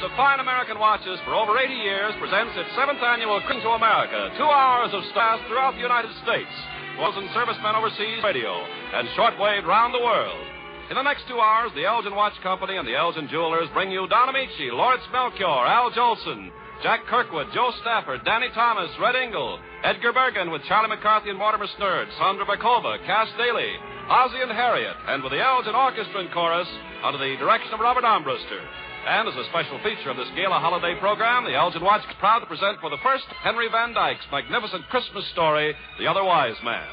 of fine American watches for over 80 years, presents its 7th annual Cruising to America. 2 hours of stars throughout the United States. Was in servicemen overseas radio and shortwave round the world. In the next 2 hours, the Elgin Watch Company and the Elgin Jewelers bring you Don Amici, Lawrence Melchior, Al Jolson, Jack Kirkwood, Joe Stafford, Danny Thomas, Red Engel, Edgar Bergen with Charlie McCarthy and Mortimer Snurd, Sandra Bacova, Cass Daly, Ozzie and Harriet, and with the Elgin Orchestra and Chorus under the direction of Robert Armbruster. And as a special feature of this gala holiday program, the Elgin Watch is proud to present for the first Henry Van Dyke's magnificent Christmas story, The Other Wise Man.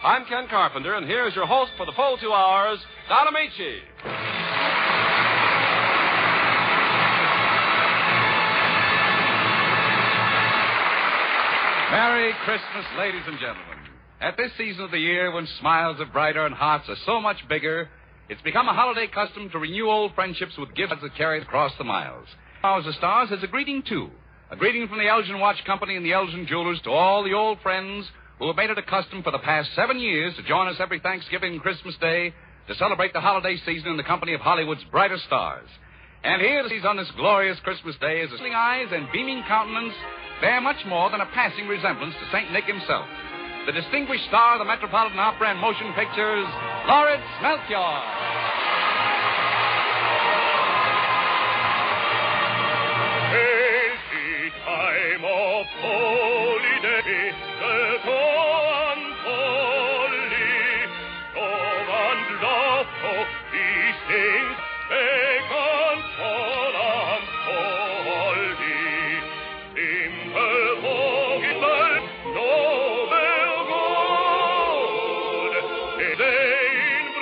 I'm Ken Carpenter, and here's your host for the full 2 hours, Don Amici. Merry Christmas, ladies and gentlemen. At this season of the year, when smiles are brighter and hearts are so much bigger, it's become a holiday custom to renew old friendships with gifts that carry across the miles. Hours of Stars is a greeting, too. A greeting from the Elgin Watch Company and the Elgin Jewelers to all the old friends who have made it a custom for the past 7 years to join us every Thanksgiving and Christmas Day to celebrate the holiday season in the company of Hollywood's brightest stars. And here on this glorious Christmas Day is smiling eyes and beaming countenance bear much more than a passing resemblance to St. Nick himself. The distinguished star of the Metropolitan Opera and Motion Pictures, Lawrence Melchior. Hazy time of holiday, the dawn folly, love and love, these things begun for and folly. Simple voices, noble good, in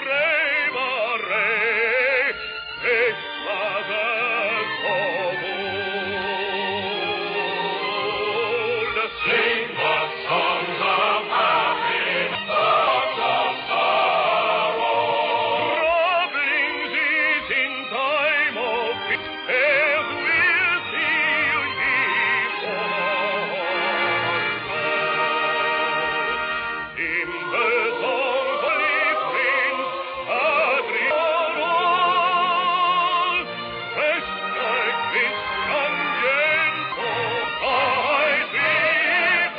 brave array, Christmas as of old. Sing the songs of happiness, songs of sorrow. Troublings is in time of peace, as we'll see you live on. In the songs of friends, agree on all. Rest like this young gentle, I sleep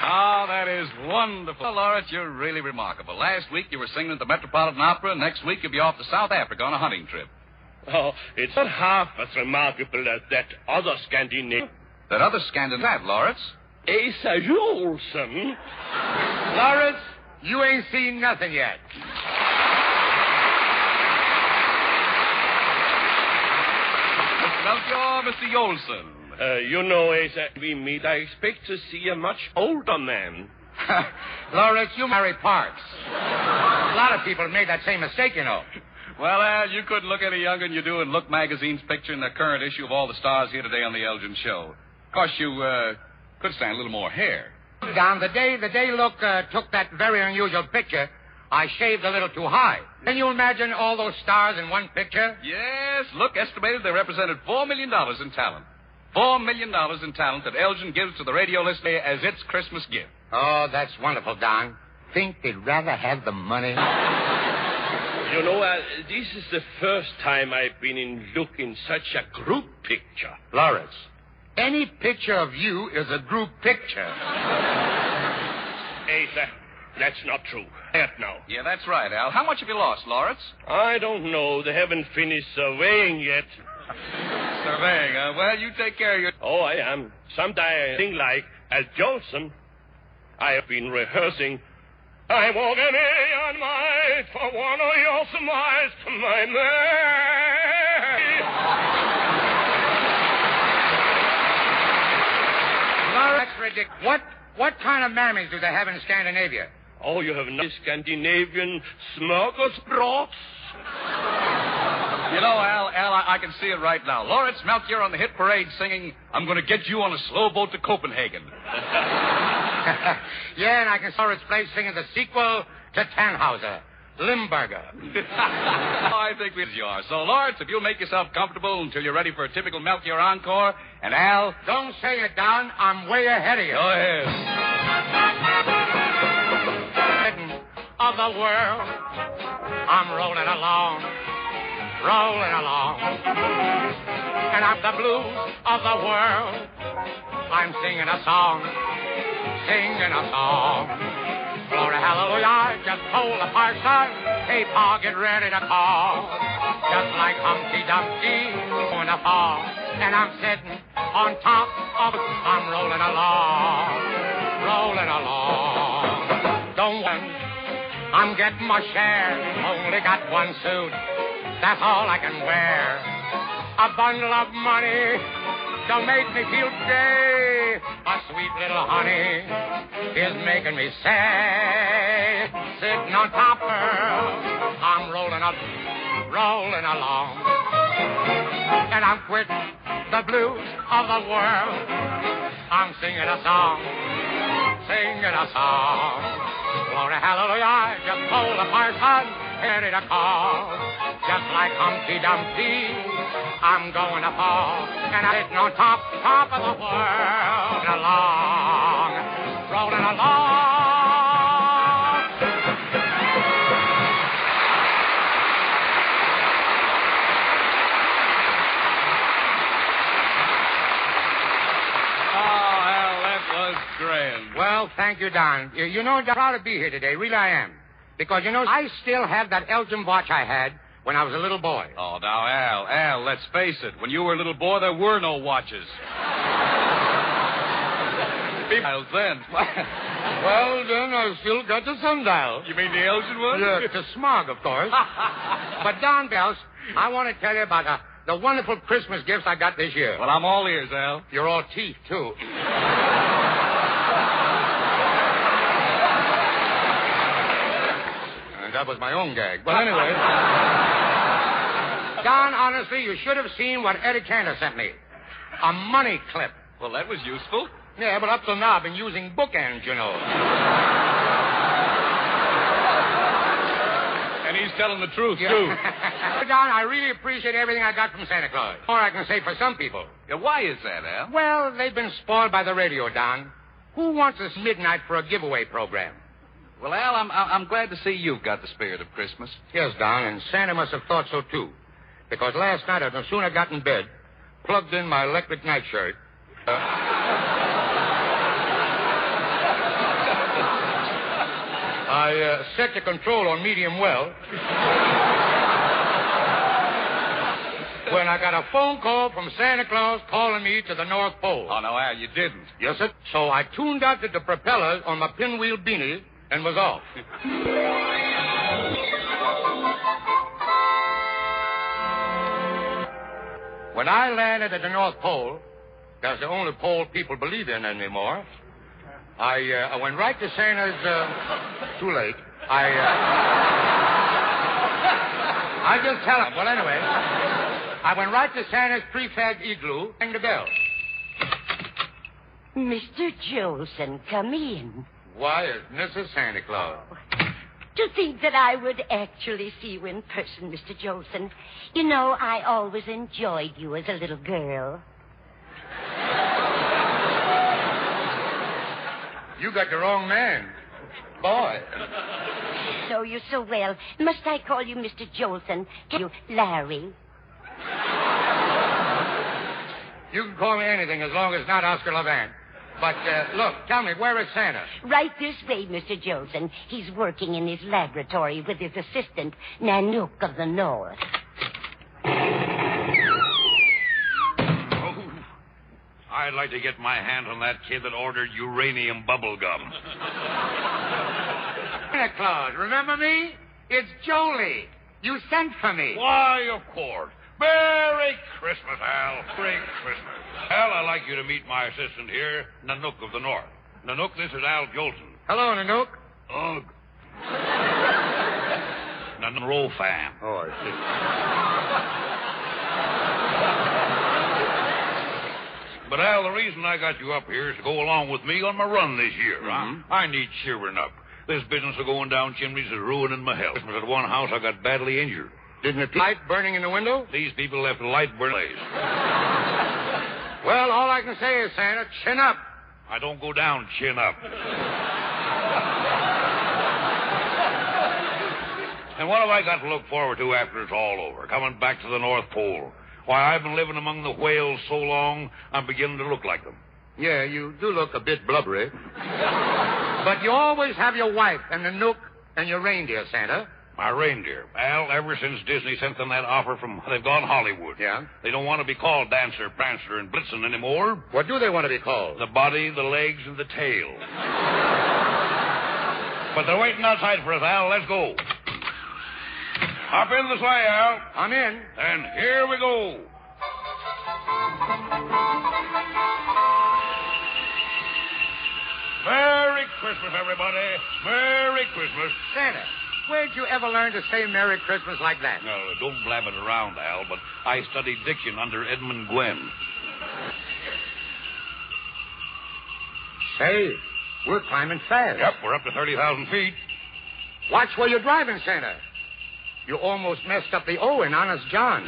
Ah, that is wonderful. Well, Lawrence, you're really remarkable. Last week you were singing at the Metropolitan Opera, and next week you'll be off to South Africa on a hunting trip. Oh, it's not half as remarkable as that other Scandinavian. That other Scandinavian, Lawrence? Asa Olsen. Lawrence, you ain't seen nothing yet. Mr. Melchior, Mr. Yolson. You know, Asa, we meet, I expect to see a much older man. Lawrence, you marry Parks. A lot of people have made that same mistake, you know. Well, Al, you couldn't look any younger than you do in Look magazine's picture in the current issue of All the Stars here today on the Elgin Show. Of course, you could stand a little more hair. Don, the day Look took that very unusual picture, I shaved a little too high. Can you imagine all those stars in one picture? Yes, Look estimated they represented $4 million in talent. $4 million in talent that Elgin gives to the radio listener as its Christmas gift. Oh, that's wonderful, Don. Think they'd rather have the money? You know, this is the first time I've been in Look in such a group picture. Lawrence, any picture of you is a group picture. Asa, that's not true. That now. Yeah, that's right, Al. How much have you lost, Lawrence? I don't know. They haven't finished surveying yet. Surveying, well, you take care of your... Oh, I am. Sometime I think like Al Jolson. I have been rehearsing. I walk a million miles for one of your smiles to my man. Lawrence, that's ridiculous. What kind of mammies do they have in Scandinavia? Oh, you have no Scandinavian smorgasbords? You know, Al, I can see it right now. Lawrence Melchior on the hit parade singing, I'm going to get you on a slow boat to Copenhagen. Yeah, and I can saw its place singing the sequel to Tannhauser, Limburger. I think you are. So, Lawrence, if you'll make yourself comfortable until you're ready for a typical Melchior encore, and Al... Don't say it, Don. I'm way ahead of you. Go ahead. Of the world, I'm rolling along. And of the blues of the world, I'm singing a song. Glory, hallelujah, I just told the parson, hey, Pa, get ready to call. Just like Humpty Dumpty going to fall. And I'm sitting on top of it, I'm rolling along. Don't worry, I'm getting my share. Only got one suit, that's all I can wear. A bundle of money don't make me feel gay. A sweet little honey is making me sad. Sitting on top of her, I'm rolling along. And I'm quitting the blues of the world. I'm singing a song. Glory, hallelujah, I just told the parson, ready to call. Just like Humpty Dumpty, I'm going to fall. And I'm sitting on top of the world, rolling along. Oh, Al, that was grand. Well, thank you, Don. You know, I'm proud to be here today. Really, I am. Because, I still have that Elgin watch I had when I was a little boy. Oh, now, Al, let's face it. When you were a little boy, there were no watches. Miles then. Well, then, I still got the sundial. You mean the Elgin one? Yeah, the smog, of course. But, Don Bells, I want to tell you about the wonderful Christmas gifts I got this year. Well, I'm all ears, Al. You're all teeth, too. That was my own gag. But anyway. Don, honestly, you should have seen what Eddie Cantor sent me. A money clip. Well, that was useful. Yeah, but up till now I've been using bookends, And he's telling the truth, Yeah. too. Don, I really appreciate everything I got from Santa Claus. Or I can say for some people. Yeah, why is that, Al? Well, they've been spoiled by the radio, Don. Who wants us midnight for a giveaway program? Well, Al, I'm glad to see you've got the spirit of Christmas. Yes, Don, and Santa must have thought so, too. Because last night, as soon as I got in bed, plugged in my electric nightshirt. I set the control on medium well. When I got a phone call from Santa Claus calling me to the North Pole. Oh, no, Al, you didn't. Yes, sir. So I tuned out to the propellers on my pinwheel beanie and was off. When I landed at the North Pole, that's the only pole people believe in anymore, I went right to Santa's, too late. I just tell him. Well, anyway, I went right to Santa's prefab igloo, rang the bell. Mr. Jolson, come in. Why, it's Mrs. Santa Claus. To think that I would actually see you in person, Mr. Jolson. I always enjoyed you as a little girl. You got the wrong man. Boy. Know you so well. Must I call you Mr. Jolson? Can you Larry? You can call me anything as long as it's not Oscar Levant. But, look, tell me, where is Santa? Right this way, Mr. Jolson. He's working in his laboratory with his assistant, Nanook of the North. I'd like to get my hand on that kid that ordered uranium bubble gum. Santa Claus, remember me? It's Jolie. You sent for me. Why, of course. Merry Christmas, Al. Merry Christmas. Al, I'd like you to meet my assistant here, Nanook of the North. Nanook, this is Al Jolson. Hello, Nanook. Ugh. Nanook fan. Oh, I see. But, Al, the reason I got you up here is to go along with me on my run this year. Mm-hmm. I need cheering up. This business of going down chimneys is ruining my health. At one house, I got badly injured. Didn't the light burning in the window? These people left the light burning. Well, all I can say is, Santa, chin up. I don't go down chin up. And what have I got to look forward to after it's all over? Coming back to the North Pole. Why, I've been living among the whales so long, I'm beginning to look like them. Yeah, you do look a bit blubbery. But you always have your wife and the Nook and your reindeer, Santa. My reindeer. Al, ever since Disney sent them that offer from they've gone Hollywood. Yeah? They don't want to be called Dancer, Prancer, and Blitzen anymore. What do they want to be called? The body, the legs, and the tail. But they're waiting outside for us, Al. Let's go. Hop in the sleigh, Al. I'm in. And here we go. Merry Christmas, everybody. Merry Christmas. Santa, where'd you ever learn to say Merry Christmas like that? No, don't blab it around, Al, but I studied diction under Edmund Gwen. Say, we're climbing fast. Yep, we're up to 30,000 feet. Watch where you're driving, Santa. You almost messed up the O in Honest John.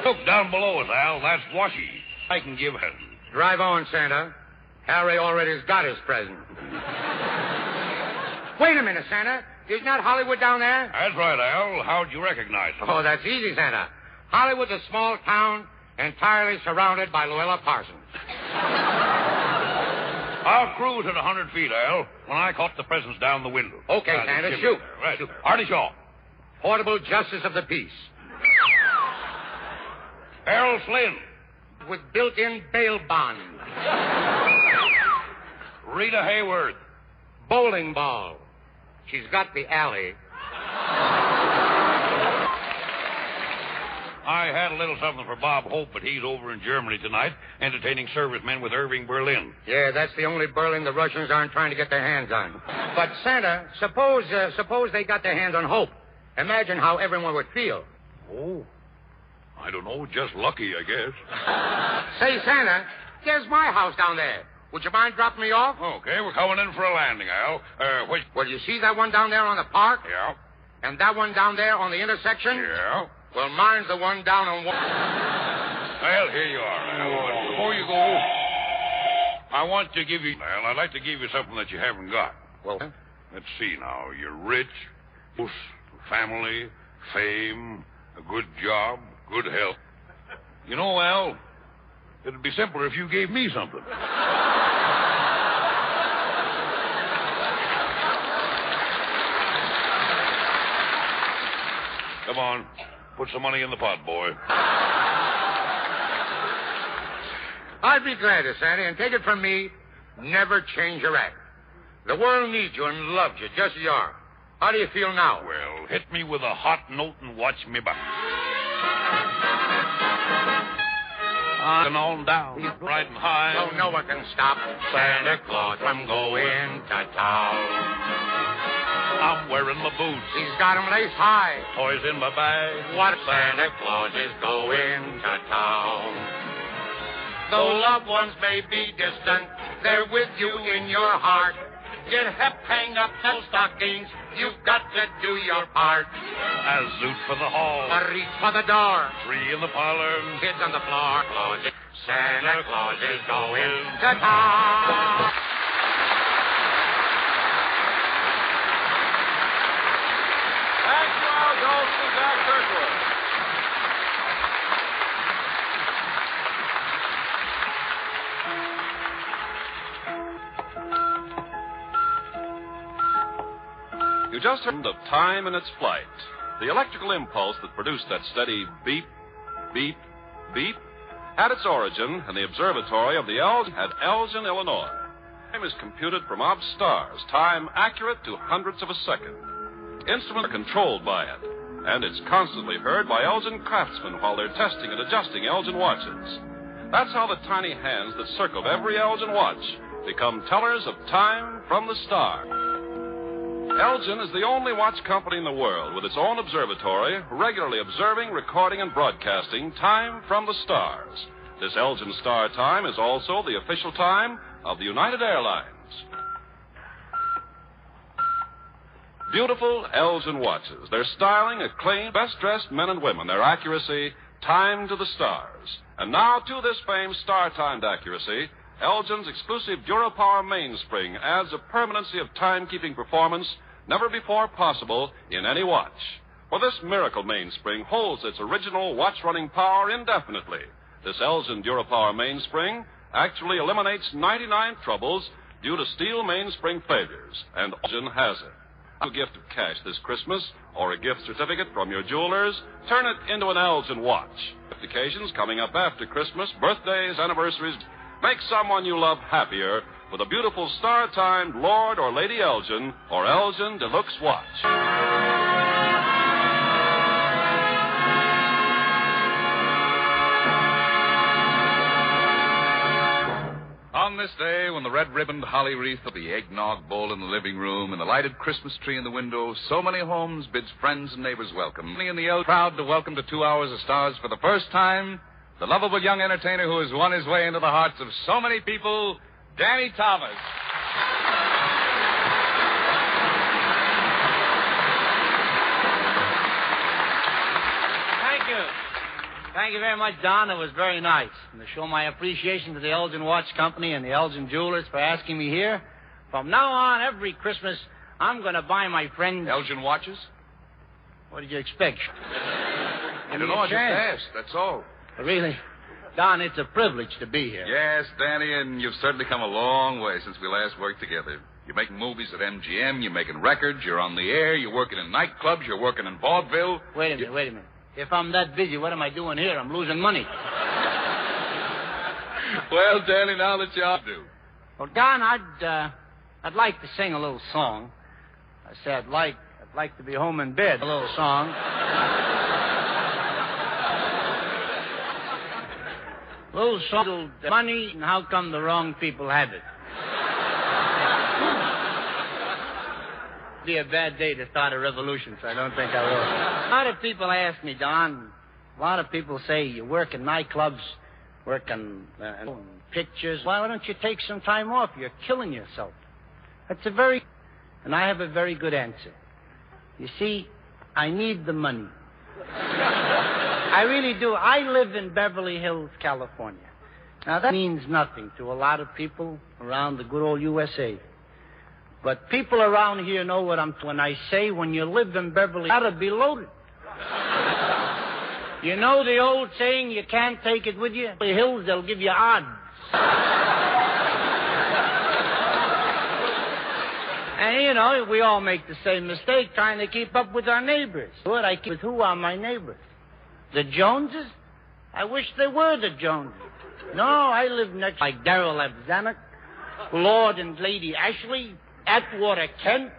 Look down below us, Al. That's Washy. I can give him. Drive on, Santa. Harry already's got his present. Wait a minute, Santa. Isn't that Hollywood down there? That's right, Al. How'd you recognize it? Oh, that's easy, Santa. Hollywood's a small town entirely surrounded by Luella Parsons. I'll cruise at 100 feet, Al, when I caught the presents down the window. Okay, Santa, shoot. Right. Shoot. Artie Shaw. Portable Justice of the Peace. Errol Flynn. With built-in bail bond. Rita Hayworth. Bowling ball. She's got the alley. I had a little something for Bob Hope, but he's over in Germany tonight, entertaining servicemen with Irving Berlin. Yeah, that's the only Berlin the Russians aren't trying to get their hands on. But, Santa, suppose they got their hands on Hope. Imagine how everyone would feel. Oh, I don't know, just lucky, I guess. Say, Santa, there's my house down there. Would you mind dropping me off? Okay, we're coming in for a landing, Al. Which... Well, you see that one down there on the park? Yeah. And that one down there on the intersection? Yeah. Well, mine's the one down on one. Well, here you are, Al. But before you go, I want to give you... Al, I'd like to give you something that you haven't got. Well, let's see now. You're rich, family, fame, a good job, good health. You know, Al, it'd be simpler if you gave me something. Come on. Put some money in the pot, boy. I'd be glad to, Santa, and take it from me, never change your act. The world needs you and loves you just as you are. How do you feel now? Well, hit me with a hot note and watch me back. On and on down, riding high. So no one can stop Santa Claus from going to town. I'm wearing my boots. He's got 'em laced high. Toys in my bag. What Santa Claus is going to town. Though loved ones may be distant, they're with you in your heart. Get hep, hang up those stockings. You've got to do your part. A zoot for the hall. A reach for the door. 3 in the parlor. Kids on the floor. Santa Claus is going to town. Thank you, Al Jolson and Jack Kirkwood. You just heard of Time in its Flight, the electrical impulse that produced that steady beep, beep, beep, had its origin in the observatory of the Elgin at Elgin, Illinois. Time is computed from odd stars, time accurate to hundredths of a second. Instruments are controlled by it, and it's constantly heard by Elgin craftsmen while they're testing and adjusting Elgin watches. That's how the tiny hands that circled every Elgin watch become tellers of time from the stars. Elgin is the only watch company in the world with its own observatory, regularly observing, recording, and broadcasting time from the stars. This Elgin Star Time is also the official time of the United Airlines. Beautiful Elgin watches. Their styling, acclaimed, best-dressed men and women. Their accuracy, timed to the stars. And now, to this famed star-timed accuracy, Elgin's exclusive DuraPower mainspring adds a permanency of timekeeping performance never before possible in any watch. For this miracle mainspring holds its original watch-running power indefinitely. This Elgin DuraPower mainspring actually eliminates 99 troubles due to steel mainspring failures, and Elgin has it. A gift of cash this Christmas or a gift certificate from your jewelers, turn it into an Elgin watch. Occasions coming up after Christmas, birthdays, anniversaries, make someone you love happier with a beautiful star-timed Lord or Lady Elgin or Elgin Deluxe watch. On this day, when the red-ribboned holly wreath of the eggnog bowl in the living room and the lighted Christmas tree in the window, so many homes bids friends and neighbors welcome. And the Elgin proud to welcome to 2 Hours of Stars for the first time the lovable young entertainer who has won his way into the hearts of so many people, Danny Thomas. Thank you. Thank you very much, Don. It was very nice. And to show my appreciation to the Elgin Watch Company and the Elgin Jewelers for asking me here, from now on, every Christmas, I'm going to buy my friend... Elgin watches? What did you expect? I don't know. I just asked. That's all. Really? Don, it's a privilege to be here. Yes, Danny, and you've certainly come a long way since we last worked together. You're making movies at MGM, you're making records, you're on the air, you're working in nightclubs, you're working in vaudeville. Wait a minute. If I'm that busy, what am I doing here? I'm losing money. Well, Danny, now that you ought to. Well, Don, I'd like to sing a little song. I said I'd like to be home in bed. A little song. Little song, money, and how come the wrong people have it? Be a bad day to start a revolution, so I don't think I will. A lot of people ask me, Don, a lot of people say you work in nightclubs, work in pictures. Why don't you take some time off? You're killing yourself. And I have a very good answer. You see, I need the money. I really do. I live in Beverly Hills, California. Now, that means nothing to a lot of people around the good old USA. But people around here know what when I say when you live in Beverly, you gotta be loaded. You know the old saying, you can't take it with you? The hills, they'll give you odds. And, you know, we all make the same mistake trying to keep up with our neighbors. What I keep with who are my neighbors? The Joneses? I wish they were the Joneses. No, I live next like Darrell Abzanek, Lord and Lady Ashley, Atwater Kent,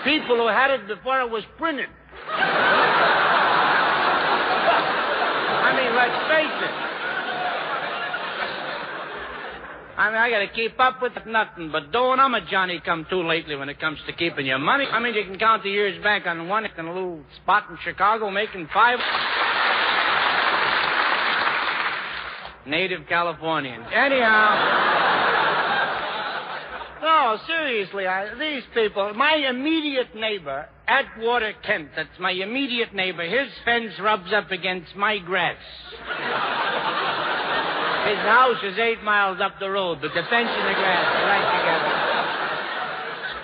people who had it before it was printed. I mean, let's face it. I got to keep up with nothing but doing. I'm a Johnny-come-to lately when it comes to keeping your money. I mean, you can count the years back on one in a little spot in Chicago making $5. Native Californian. Anyhow. No, seriously, these people, my immediate neighbor, Atwater Kent, that's my immediate neighbor, his fence rubs up against my grass. His house is 8 miles up the road, but the fence and the grass are right together.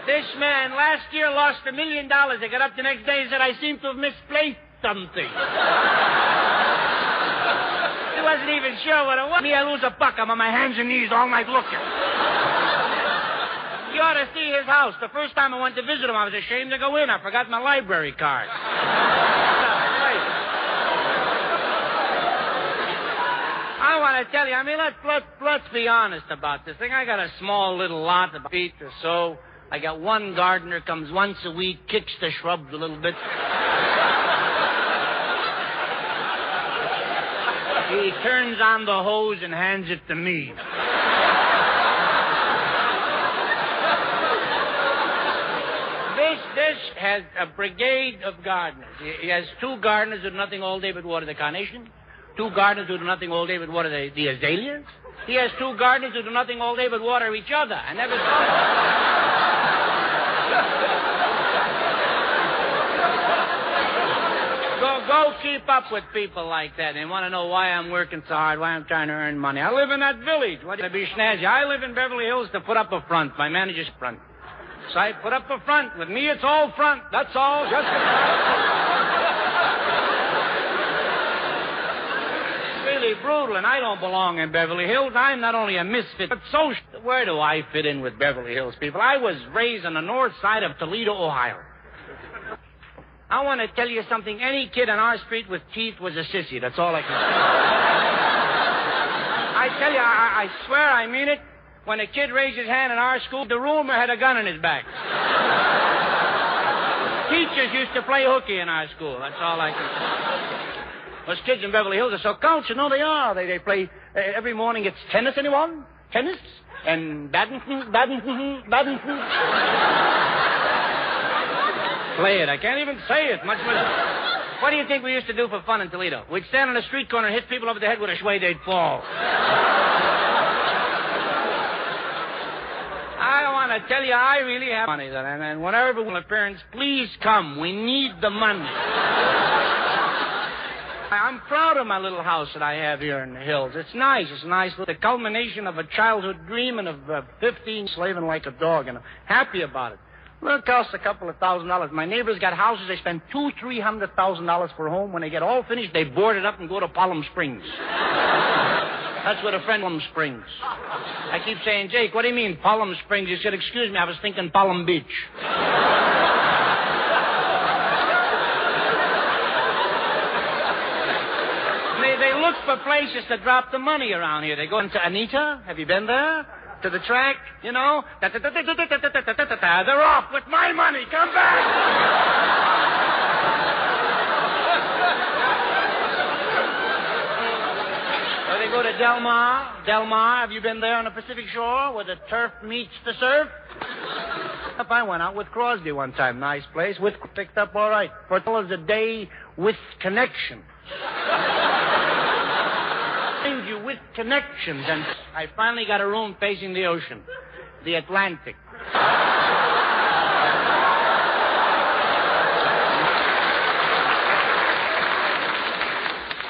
This man last year lost $1 million. I got up the next day and said, I seem to have misplaced something. He wasn't even sure what it was. Me, I lose a buck. I'm on my hands and knees all night looking. You ought to see his house. The first time I went to visit him, I was ashamed to go in. I forgot my library card. I want to tell you, I mean, let's be honest about this thing. I got a small little lot, about feet or so. I got one gardener, comes once a week, kicks the shrubs a little bit. He turns on the hose and hands it to me. has a brigade of gardeners. He has 2 gardeners who do nothing all day but water the carnation. 2 gardeners who do nothing all day but water the azaleas. He has 2 gardeners who do nothing all day but water each other. I never saw Go keep up with people like that. They want to know why I'm working so hard, why I'm trying to earn money. I live in that village. What to be snazzy? I live in Beverly Hills to put up a front. My manager's front. So I put up a front. With me, it's all front. That's all. Just a front. It's really brutal, and I don't belong in Beverly Hills. I'm not only a misfit, but social. Where do I fit in with Beverly Hills people? I was raised on the north side of Toledo, Ohio. I want to tell you something. Any kid on our street with teeth was a sissy. That's all I can say. I tell you, I swear I mean it. When a kid raised his hand in our school, the rumor had a gun in his back. Teachers used to play hooky in our school. That's all I can say. Those kids in Beverly Hills are so cultured. No, they are. They play every morning. It's tennis, anyone? Tennis? And badminton. Play it. I can't even say it. Much more. What do you think we used to do for fun in Toledo? We'd stand on a street corner and hit people over the head with a shway, they'd fall. I want to tell you, I really have money. And whenever will appearance, please come. We need the money. I'm proud of my little house that I have here in the hills. It's nice. It's nice. The culmination of a childhood dream and of 15 slaving like a dog, and I'm happy about it. Well, it costs a couple of $1,000s. My neighbors got houses. They spend $200,000-$300,000 for a home. When they get all finished, they board it up and go to Palm Springs. That's what a friend Palm Springs. I keep saying, Jake, what do you mean, Palm Springs? He said, excuse me, I was thinking Palm Beach. They look for places to drop the money around here. They go into Anita. Have you been there? To the track, you know? They're off with my money. Come back! Or they go to Del Mar. Del Mar, have you been there on the Pacific Shore where the turf meets the surf? I went out with Crosby one time. Nice place. With picked up all right. $4 a day with connections. You with connections, and I finally got a room facing the ocean, the Atlantic.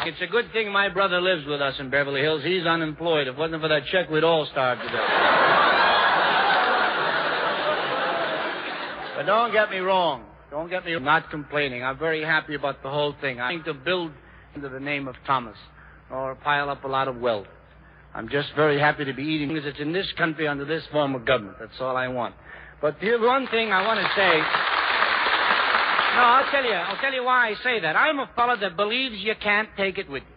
It's a good thing my brother lives with us in Beverly Hills. He's unemployed. If it wasn't for that check, we'd all starve to death. But don't get me wrong. Don't get me wrong. I'm not complaining. I'm very happy about the whole thing. I'm trying to build into the name of Thomas, or pile up a lot of wealth. I'm just very happy to be eating because it's in this country under this form of government. That's all I want. But here's one thing I want to say. No, I'll tell you why I say that. I'm a fellow that believes you can't take it with you.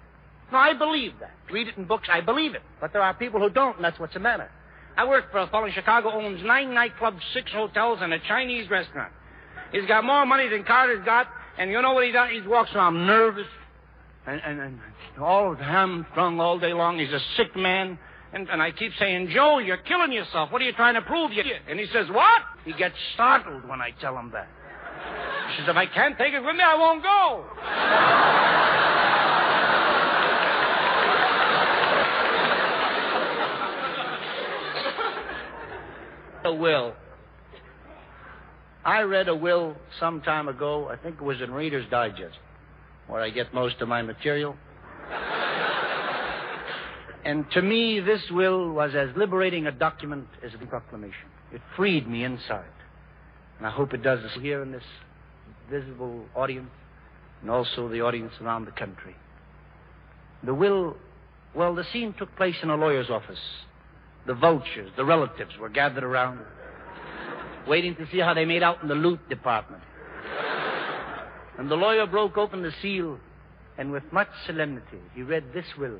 No, I believe that. Read it in books, I believe it. But there are people who don't, and that's what's the matter. I work for a fellow in Chicago who owns 9 nightclubs, 6 hotels, and a Chinese restaurant. He's got more money than Carter's got, and you know what he does? He walks around nervous. And all hamstrung all day long. He's a sick man. And I keep saying, Joe, you're killing yourself. What are you trying to prove? And he says, what? He gets startled when I tell him that. He says, if I can't take it with me, I won't go. A will. I read a will some time ago. I think it was in Reader's Digest, where I get most of my material. And to me, this will was as liberating a document as the proclamation. It freed me inside. And I hope it does this here in this visible audience, and also the audience around the country. The will, well, the scene took place in a lawyer's office. The vultures, the relatives, were gathered around, waiting to see how they made out in the loot department. And the lawyer broke open the seal, and with much solemnity, he read this will.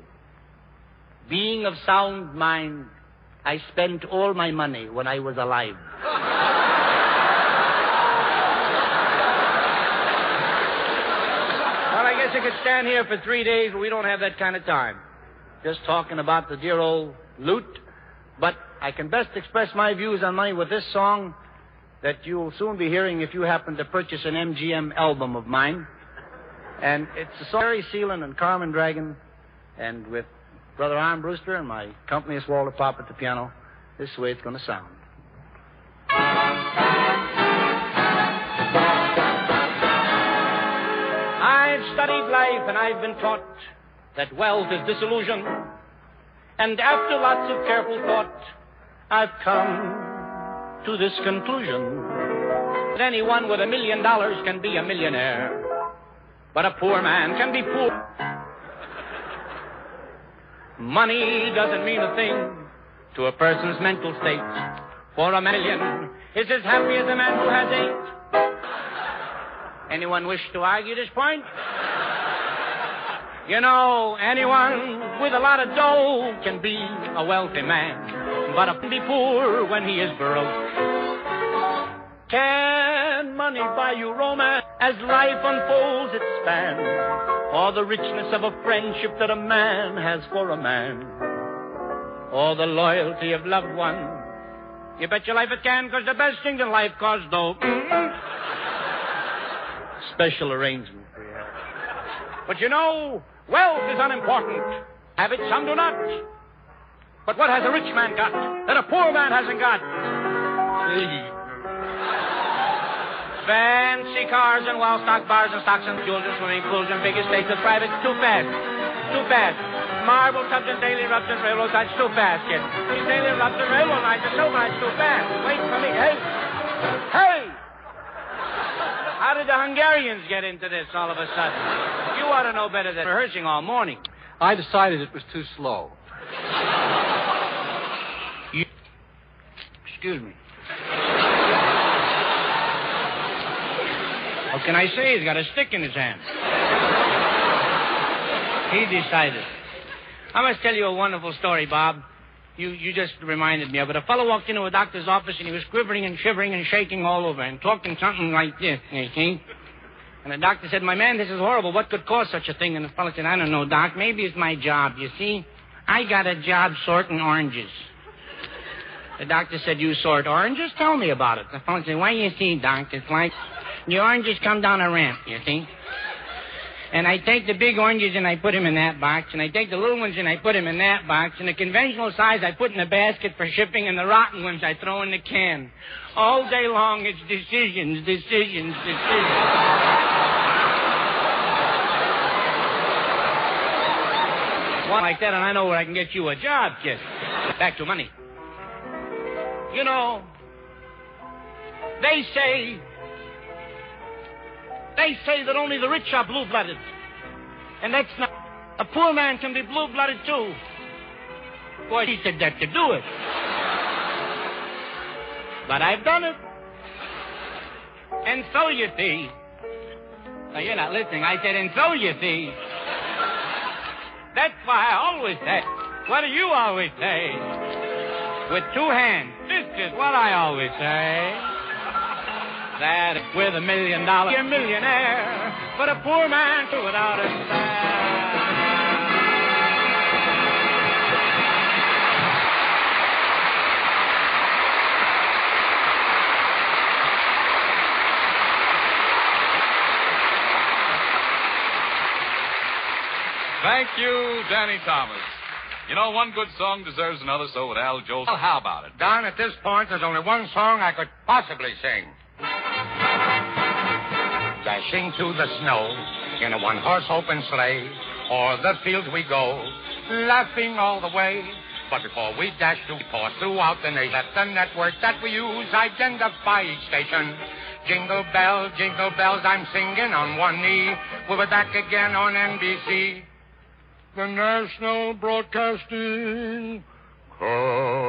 Being of sound mind, I spent all my money when I was alive. Well, I guess I could stand here for 3 days, but we don't have that kind of time. Just talking about the dear old loot. But I can best express my views on money with this song. that you'll soon be hearing if you happen to purchase an MGM album of mine. And it's a song Harry Seelan and Carmen Dragon, and with Brother Arm Brewster and my accompanist Walter Pop at the piano. This is the way it's going to sound. I've studied life and I've been taught that wealth is disillusion. And after lots of careful thought, I've come to this conclusion that anyone with $1 million can be a millionaire, but a poor man can be poor. Money doesn't mean a thing to a person's mental state, for $1 million is as happy as a man who has 8. Anyone wish to argue this point? You know, anyone with a lot of dough can be a wealthy man, but can be poor when he is broke. Can money buy you romance as life unfolds its span, or the richness of a friendship that a man has for a man, or the loyalty of loved ones? You bet your life it can, because the best thing in life costs dough. Special arrangement for you. But you know, wealth is unimportant. Have it, some do not. But what has a rich man got that a poor man hasn't got? Fancy cars and well-stocked bars and stocks and jewels and swimming pools and big estates and private. Too fast. Too fast. Marble tubs and daily rubs and railroad nights. Too fast, kid. These daily rubs and railroad nights are so much too fast. Wait for me. Hey! Hey! How did the Hungarians get into this all of a sudden? You ought to know better than rehearsing all morning. I decided it was too slow. Excuse me. What can I say? He's got a stick in his hand. He decided. I must tell you a wonderful story, Bob. You just reminded me of it. A fellow walked into a doctor's office, and he was quivering and shivering and shaking all over and talking something like this, you see? And the doctor said, "My man, this is horrible. What could cause such a thing?" And the fellow said, "I don't know, Doc. Maybe it's my job. You see, I got a job sorting oranges." The doctor said, "You sort oranges? Tell me about it." The fellow said, "Why, you see, Doc, it's like the oranges come down a ramp, you see? And I take the big oranges and I put them in that box, and I take the little ones and I put them in that box, and the conventional size I put in a basket for shipping, and the rotten ones I throw in the can. All day long it's decisions, decisions, decisions." One like that, and I know where I can get you a job, kid. Back to money. You know, they say that only the rich are blue-blooded. And that's not... A poor man can be blue-blooded, too. Boy, he said that to do it. But I've done it. And so you see... Now, you're not listening. I said, and so you see... That's why I always say... What do you always say? With two hands. This is what I always say. That with $1 million, you're a millionaire, but a poor man too without a cent. Thank you, Danny Thomas. You know, one good song deserves another, so with Al Jolson. Well, how about it? Don, at this point, there's only one song I could possibly sing. Dashing through the snow in a one-horse open sleigh, o'er the fields we go, laughing all the way. But before we dash to pause throughout the nation, let the network that we use identify each station. Jingle bells, I'm singing on one knee. We'll be back again on NBC. The National Broadcasting Company.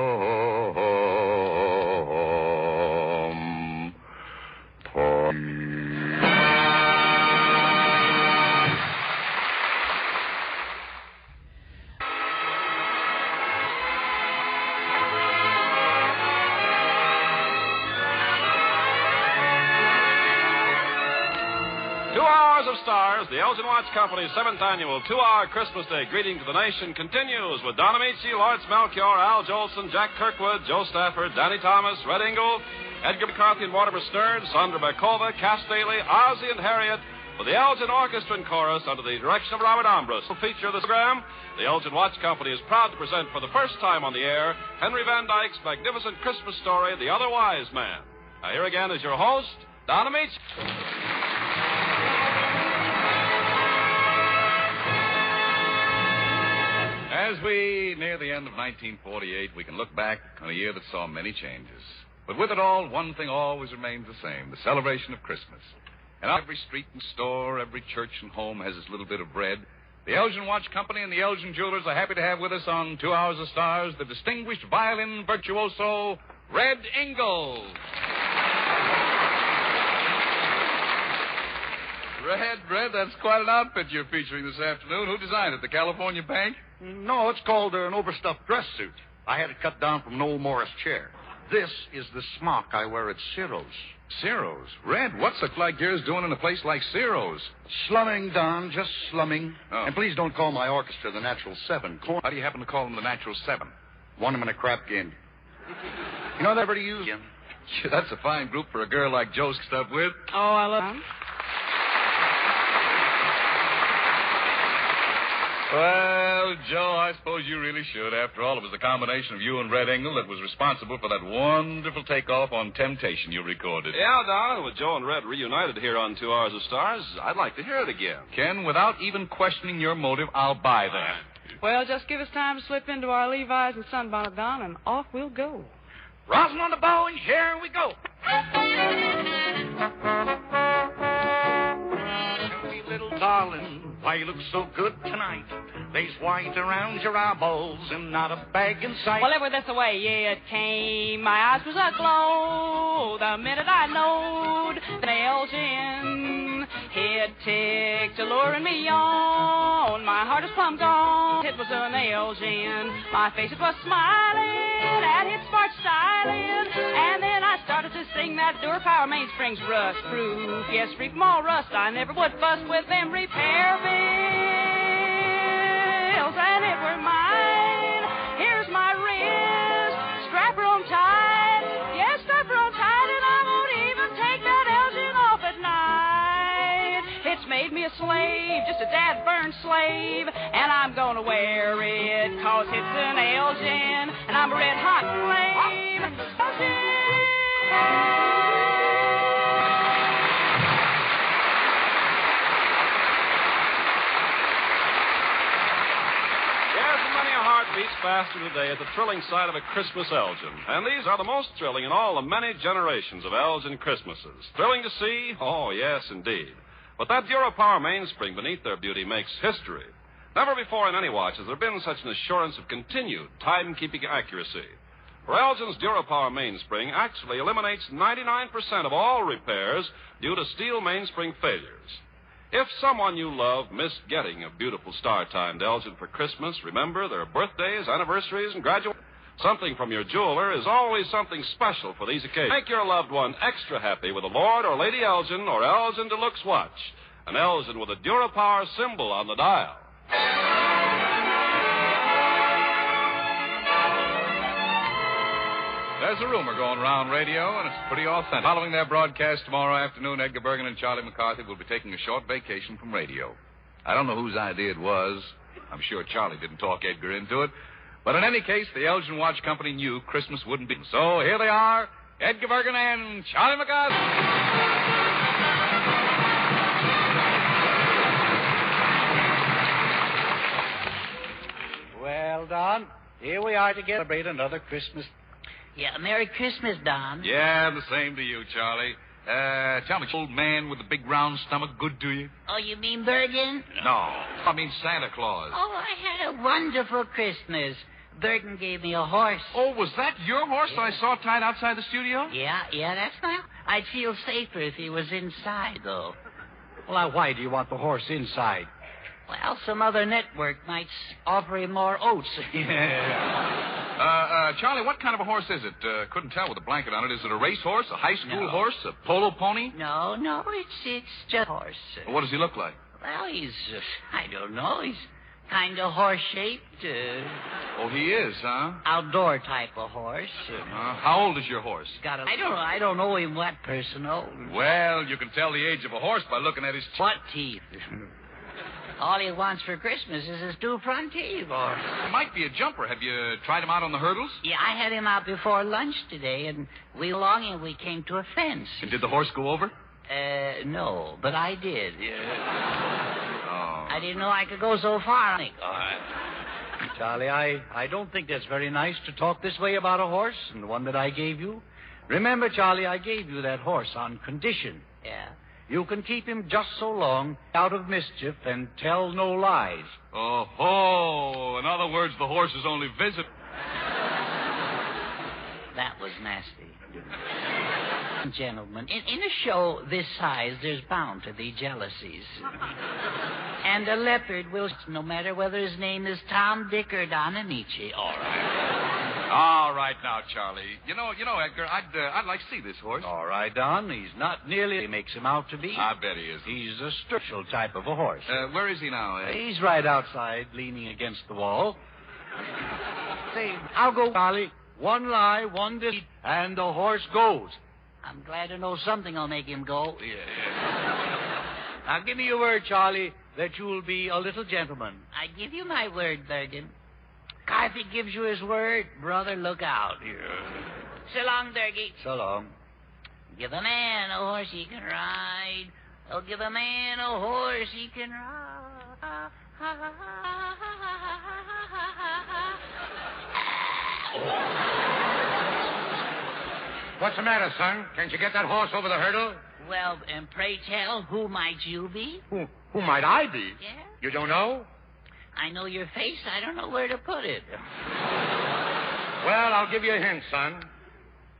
2 hours of stars, the Elgin Watch Company's 7th annual 2-hour Christmas Day greeting to the nation continues with Don Amici, Lawrence Melchior, Al Jolson, Jack Kirkwood, Joe Stafford, Danny Thomas, Red Ingle, Edgar McCarthy and Mortimer Stern, Sandra Markova, Cass Daly, Ozzie and Harriet, with the Elgin Orchestra and Chorus under the direction of Robert Ambrose. The feature of this program, the Elgin Watch Company is proud to present for the first time on the air Henry Van Dyke's magnificent Christmas story, The Other Wise Man. Now, here again is your host, Donna Meach. As we near the end of 1948, we can look back on a year that saw many changes. But with it all, one thing always remains the same, the celebration of Christmas. And every street and store, every church and home has its little bit of bread. The Elgin Watch Company and the Elgin Jewelers are happy to have with us on 2 Hours of Stars the distinguished violin virtuoso, Red Ingalls. Red, that's quite an outfit you're featuring this afternoon. Who designed it, the California Bank? No, it's called an overstuffed dress suit. I had it cut down from an old Morris chair. This is the smock I wear at Ciro's. Ciro's? Red, what's the flagears doing in a place like Ciro's? Slumming, Don, just slumming. Oh. And please don't call my orchestra the Natural Seven. How do you happen to call them the Natural Seven? Won them in a crap game. You know that ever to use them? Yeah, that's a fine group for a girl like Joe stuck with. Oh, I love them. Well, Joe, I suppose you really should. After all, it was the combination of you and Red Engel that was responsible for that wonderful takeoff on Temptation you recorded. Yeah, Don, with Joe and Red reunited here on 2 Hours of Stars, I'd like to hear it again. Ken, without even questioning your motive, I'll buy that. Well, just give us time to slip into our Levi's and sunbonnet, Don, and off we'll go. Rosin on the bow, and here we go. Sweet little darling, why you look so good tonight? There's white around your eyeballs and not a bag in sight. Well, ever this away it came. My eyes was aglow the minute I knowed the Elgin head ticked, alluring me on. My heart is plumb gone. It was an Elgin. My face it was smiling at its spark styling. And then I started to sing that Dura Power Mainsprings rust proof. Yes, free from all rust. I never would fuss with them repair bills. And it were mine. Here's my wrist. Strap her on tight. Yes, strap her on tight. And I won't even take that Elgin off at night. It's made me a slave, just a dad-burned slave. And I'm gonna wear it, cause it's an Elgin. And I'm a red-hot flame. Elgin! Beats faster today at the thrilling sight of a Christmas Elgin. And these are the most thrilling in all the many generations of Elgin Christmases. Thrilling to see? Oh, yes, indeed. But that Dura Power mainspring beneath their beauty makes history. Never before in any watch has there been such an assurance of continued time-keeping accuracy. For Elgin's Dura Power mainspring actually eliminates 99% of all repairs due to steel mainspring failures. If someone you love missed getting a beautiful star-timed Elgin for Christmas, remember there are birthdays, anniversaries, and graduations. Something from your jeweler is always something special for these occasions. Make your loved one extra happy with a Lord or Lady Elgin or Elgin Deluxe watch. An Elgin with a Dura Power symbol on the dial. There's a rumor going around radio, and it's pretty authentic. Following their broadcast tomorrow afternoon, Edgar Bergen and Charlie McCarthy will be taking a short vacation from radio. I don't know whose idea it was. I'm sure Charlie didn't talk Edgar into it. But in any case, the Elgin Watch Company knew Christmas wouldn't be. So here they are, Edgar Bergen and Charlie McCarthy. Well, Don, here we are to celebrate another Christmas. Yeah, Merry Christmas, Don. Yeah, the same to you, Charlie. Tell me, old man with the big round stomach good to you? Oh, you mean Bergen? No, I mean Santa Claus. Oh, I had a wonderful Christmas. Bergen gave me a horse. Oh, was that your horse that I saw tied outside the studio? Yeah, that's right. I'd feel safer if he was inside, though. Well, why do you want the horse inside? Well, some other network might offer him more oats. Charlie, what kind of a horse is it? Couldn't tell with a blanket on it. Is it a race horse, a high school horse, a polo pony? No, it's just a horse. Well, what does he look like? Well, he's, I don't know, Kind of horse-shaped. Oh, he is, huh? Outdoor type of horse. How old is your horse? I don't know him what personal. Well, you can tell the age of a horse by looking at his What teeth? All he wants for Christmas is his two front teeth. He might be a jumper. Have you tried him out on the hurdles? Yeah, I had him out before lunch today, and we went along and we came to a fence. And did the horse go over? No, but I did. Oh. I didn't know I could go so far. All right. Charlie, I don't think that's very nice to talk this way about a horse and the one that I gave you. Remember, Charlie, I gave you that horse on condition. Yeah. You can keep him just so long out of mischief and tell no lies. Oh, in other words, the horse is only visit. That was nasty. Gentlemen, in a show this size, there's bound to be jealousies. And a leopard will, no matter whether his name is Tom, Dick, or Don Amici. All right. All right now, Charlie. You know, Edgar, I'd like to see this horse. All right, Don. He's not nearly what he makes him out to be. I bet he is. He's a special type of a horse. Where is he now, Ed? He's right outside, leaning against the wall. Say, I'll go, Charlie. One lie, one deceit, and the horse goes. I'm glad to know something will make him go. Yeah. Now, give me your word, Charlie, that you'll be a little gentleman. I give you my word, Durgan. Carthy gives you his word. Brother, look out. Yeah. So long, Durgy. So long. Give a man a horse he can ride. Oh, give a man a horse he can ride. What's the matter, son? Can't you get that horse over the hurdle? Well, and pray tell, who might you be? Who might I be? Yeah? You don't know? I know your face. I don't know where to put it. Well, I'll give you a hint, son.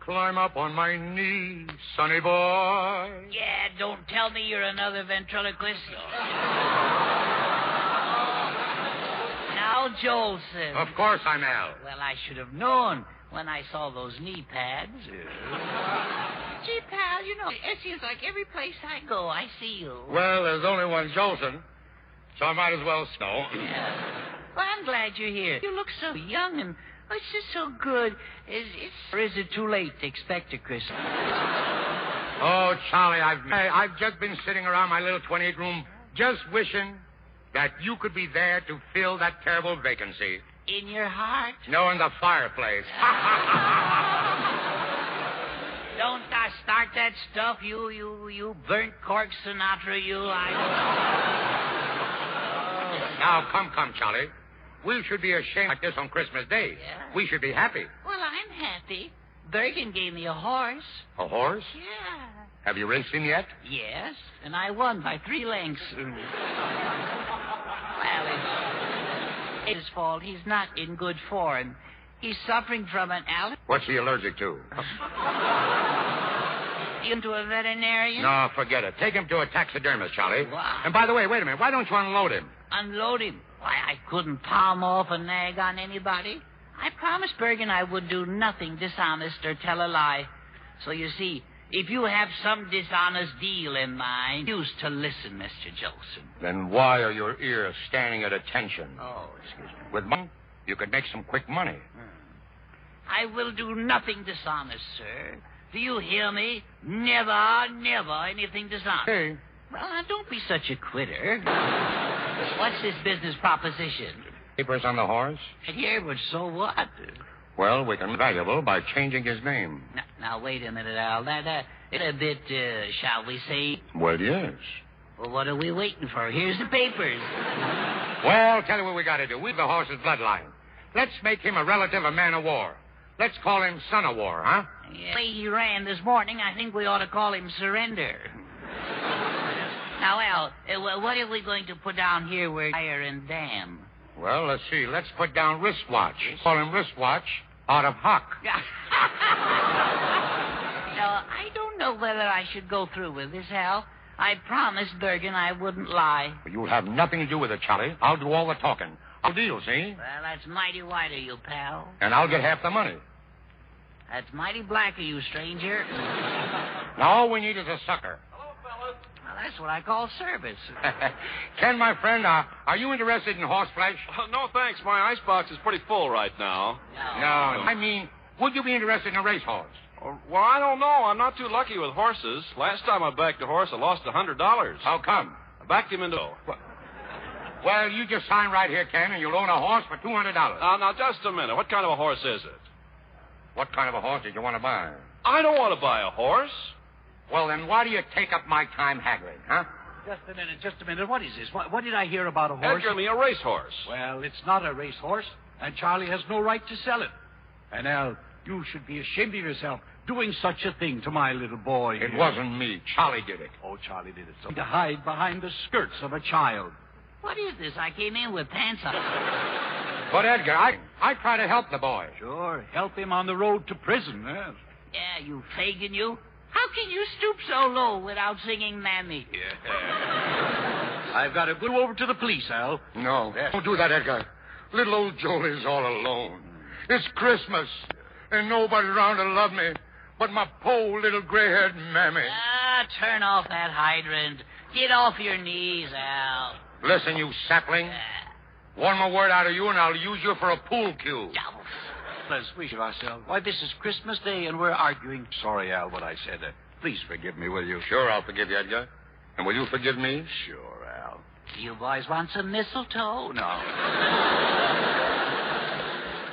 Climb up on my knee, sonny boy. Yeah, don't tell me you're another ventriloquist. Now, Jolson. Of course I'm Al. Well, I should have known when I saw those knee pads. Gee, pal, you know, it seems like every place I go, I see you. Well, there's only one Jolson, so I might as well snow. Yeah. Well, I'm glad you're here. You look so young and it's just so good. Or is it too late to expect a Christmas? Oh, Charlie, I've just been sitting around my little 28-room just wishing that you could be there to fill that terrible vacancy. In your heart? No, in the fireplace. Don't start that stuff, you burnt cork Sinatra, you. Now, come, Charlie. We should be ashamed like this on Christmas Day. Yeah. We should be happy. Well, I'm happy. Bergen gave me a horse. A horse? Yeah. Have you raced him yet? Yes, and I won by 3 lengths. Well, it's his fault. He's not in good form. He's suffering from an allergy. What's he allergic to? Into a veterinarian? No, forget it. Take him to a taxidermist, Charlie. Wow. And by the way, wait a minute. Why don't you unload him? Unload him? Why, I couldn't palm off a nag on anybody. I promised Bergen I would do nothing dishonest or tell a lie. So you see, if you have some dishonest deal in mind, use to listen, Mr. Jolson. Then why are your ears standing at attention? Oh, excuse me. With money, you could make some quick money. I will do nothing dishonest, sir. Do you hear me? Never, never anything dishonest. Hey. Well, now, don't be such a quitter. What's this business proposition? Papers on the horse? Yeah, but so what? Well, we can be valuable by changing his name. Now, wait a minute, Al. That it's a bit, shall we say? Well, yes. Well, what are we waiting for? Here's the papers. Well, tell you what we got to do. We've the horse's bloodline. Let's make him a relative, a man of war. Let's call him Son of War, huh? Yeah. The way he ran this morning, I think we ought to call him Surrender. Now, Al, what are we going to put down here where fire and dam? Well, let's see. Let's put down wristwatch. Call him wristwatch out of Huck. Now, I don't know whether I should go through with this, Al. I promised Bergen I wouldn't lie. You'll have nothing to do with it, Charlie. I'll do all the talking. I'll deal, see? Well, that's mighty white of you, pal. And I'll get half the money. That's mighty black of you, stranger. Now all we need is a sucker. Well, That's what I call service. Ken, my friend, are you interested in horse flesh? No, thanks. My icebox is pretty full right now. No, I mean, would you be interested in a racehorse? Well, I don't know. I'm not too lucky with horses. Last time I backed a horse, I lost $100. How come? I backed him into... Well, you just sign right here, Ken, and you'll own a horse for $200. Now, just a minute. What kind of a horse is it? What kind of a horse did you want to buy? I don't want to buy a horse. Well, then why do you take up my time haggling, huh? Just a minute. What is this? What did I hear about a horse? Edgar, me a racehorse. Well, it's not a racehorse, and Charlie has no right to sell it. And, Al, you should be ashamed of yourself doing such a thing to my little boy. It wasn't me. Charlie did it. Oh, Charlie did it. So to hide behind the skirts of a child. What is this? I came in with pants on. But, Edgar, I try to help the boy. Sure, help him on the road to prison, yes. Yeah, you Fagin, you. How can you stoop so low without singing Mammy? Yeah. I've got to go over to the police, Al. No, don't do that, Edgar. Little old Joel is all alone. It's Christmas, and nobody around to love me but my poor little gray-haired mammy. Turn off that hydrant. Get off your knees, Al. Listen, you sapling. One more word out of you, and I'll use you for a pool cue. Let's wish ourselves. Why, this is Christmas Day, and we're arguing. Sorry, Al, what I said. Please forgive me, will you? Sure, I'll forgive you, Edgar. And will you forgive me? Sure, Al. Do you boys want some mistletoe? No.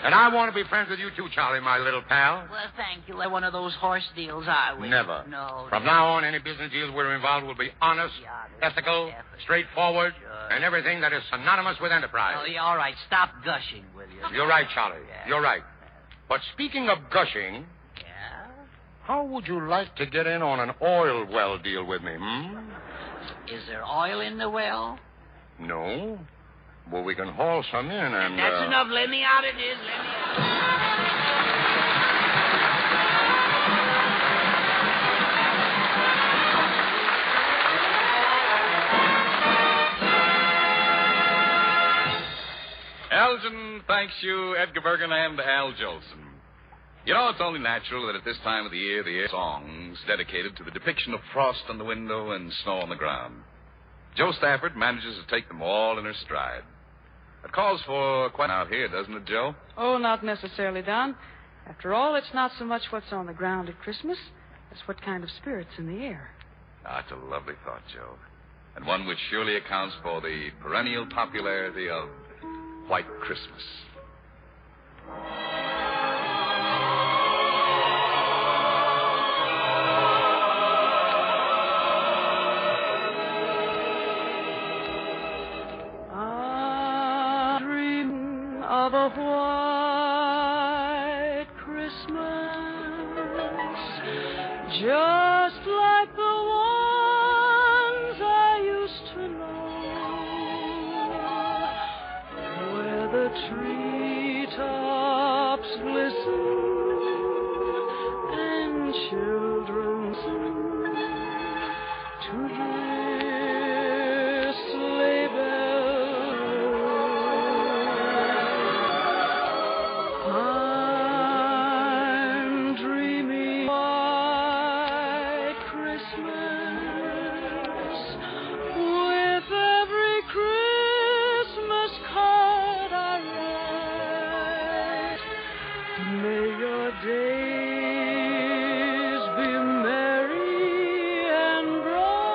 And I want to be friends with you, too, Charlie, my little pal. Well, thank you. One of those horse deals, are we? Never. No. From now on, any business deals we're involved will be honest, ethical, straightforward, and everything that is synonymous with enterprise. Oh, yeah, all right. Stop gushing, will you? You're right, Charlie. Yeah. You're right. But speaking of gushing, how would you like to get in on an oil well deal with me, Is there oil in the well? No. Well, we can haul some in and... That's enough. Let me out of this. Let me out. Elgin thanks you, Edgar Bergen and Al Jolson. You know, it's only natural that at this time of the year songs dedicated to the depiction of frost on the window and snow on the ground. Joe Stafford manages to take them all in her stride. It calls for quite out here, doesn't it, Joe? Oh, not necessarily, Don. After all, it's not so much what's on the ground at Christmas as what kind of spirit's in the air. That's a lovely thought, Joe. And one which surely accounts for the perennial popularity of White Christmas. I'm dreaming of a white Christmas, just like the ones I used to know, where the treetops glisten and children sing to their sleigh bells. I'm dreaming white Christmas with every Christmas card I write. May your days be merry and bright,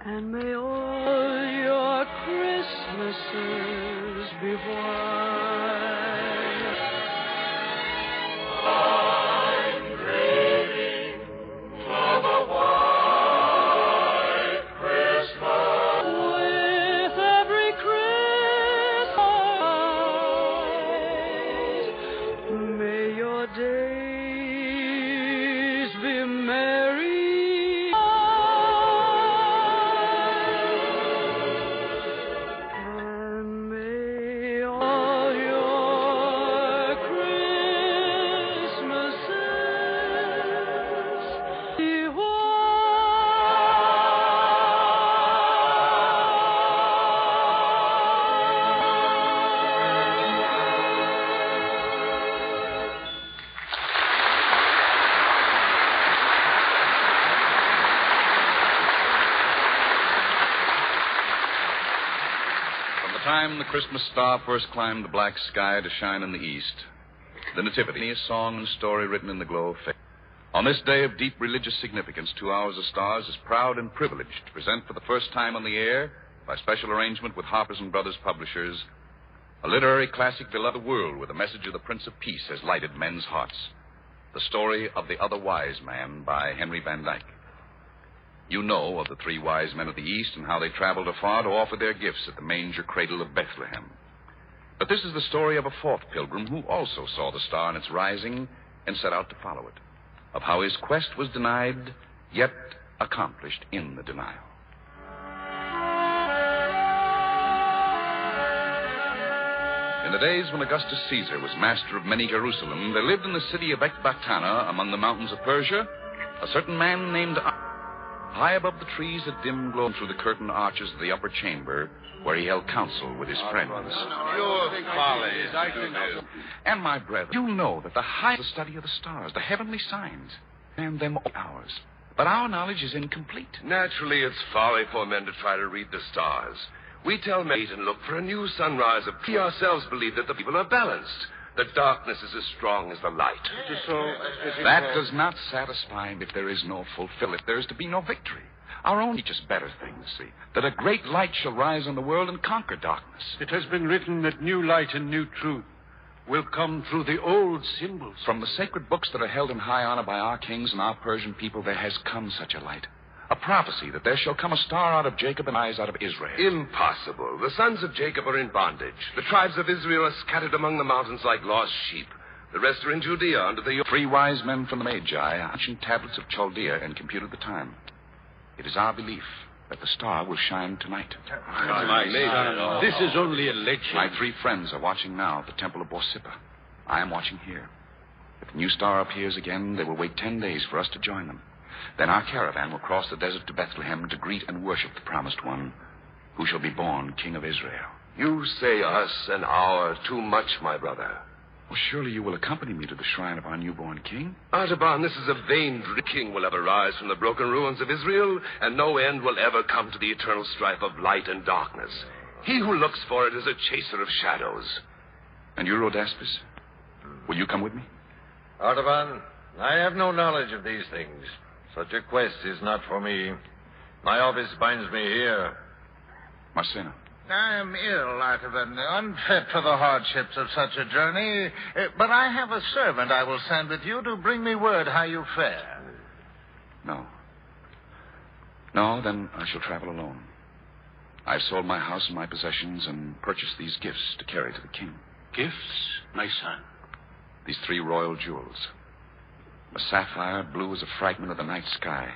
and may all your Christmases be white. I'm dreaming of a white Christmas with every Christmas. May your days be merry, and may all your Christmases be white. time the Christmas star first climbed the black sky to shine in the east, the Nativity, a song and story written in the glow of faith. On this day of deep religious significance, 2 Hours of Stars is proud and privileged to present for the first time on the air, by special arrangement with Harper's and Brothers Publishers, a literary classic beloved the world where the message of the Prince of Peace has lighted men's hearts. The story of the Other Wise Man by Henry Van Dyke. You know of the 3 wise men of the East and how they traveled afar to offer their gifts at the manger cradle of Bethlehem. But this is the story of a 4th pilgrim who also saw the star in its rising and set out to follow it, of how his quest was denied, yet accomplished in the denial. In the days when Augustus Caesar was master of many Jerusalem, there lived in the city of Ecbatana, among the mountains of Persia, a certain man named... High above the trees, a dim glow through the curtained arches of the upper chamber, where he held counsel with his friends. Your folly. And my brethren, you know that the high is the study of the stars, the heavenly signs, and them ours. But our knowledge is incomplete. Naturally, it's folly for men to try to read the stars. We tell men and look for a new sunrise. We ourselves believe that the people are balanced. The darkness is as strong as the light. That does not satisfy if there is no fulfillment. If there is to be no victory. Our own teaches better things, see. That a great light shall rise on the world and conquer darkness. It has been written that new light and new truth will come through the old symbols. From the sacred books that are held in high honor by our kings and our Persian people, there has come such a light. A prophecy that there shall come a star out of Jacob and eyes out of Israel. Impossible. The sons of Jacob are in bondage. The tribes of Israel are scattered among the mountains like lost sheep. The rest are in Judea under the... 3 wise men from the Magi, ancient tablets of Chaldea, and computed the time. It is our belief that the star will shine tonight. This is only a legend. My 3 friends are watching now at the temple of Borsippa. I am watching here. If the new star appears again, they will wait 10 days for us to join them. Then our caravan will cross the desert to Bethlehem to greet and worship the promised one, who shall be born King of Israel. You say us and our too much, my brother. Well, surely you will accompany me to the shrine of our newborn king. Artaban, this is a vain dream. King will ever rise from the broken ruins of Israel, and no end will ever come to the eternal strife of light and darkness. He who looks for it is a chaser of shadows. And you, Rhodaspis? Will you come with me? Artaban, I have no knowledge of these things. Such a quest is not for me. My office binds me here. Marcena. I am ill, Artaban, unfit for the hardships of such a journey. But I have a servant I will send with you to bring me word how you fare. No. No, then I shall travel alone. I've sold my house and my possessions and purchased these gifts to carry to the king. Gifts, my son? These 3 royal jewels. A sapphire, blue as a fragment of the night sky.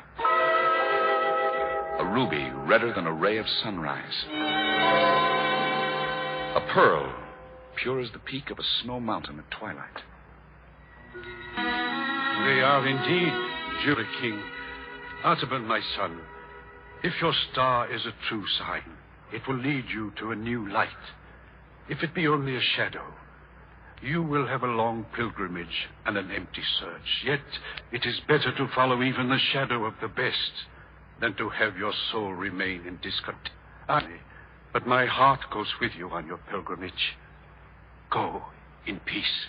A ruby, redder than a ray of sunrise. A pearl, pure as the peak of a snow mountain at twilight. They are indeed, Judah King. Artaban, my son, if your star is a true sign, it will lead you to a new light. If it be only a shadow, you will have a long pilgrimage and an empty search. Yet it is better to follow even the shadow of the best than to have your soul remain in discontent. Aye, but my heart goes with you on your pilgrimage. Go in peace.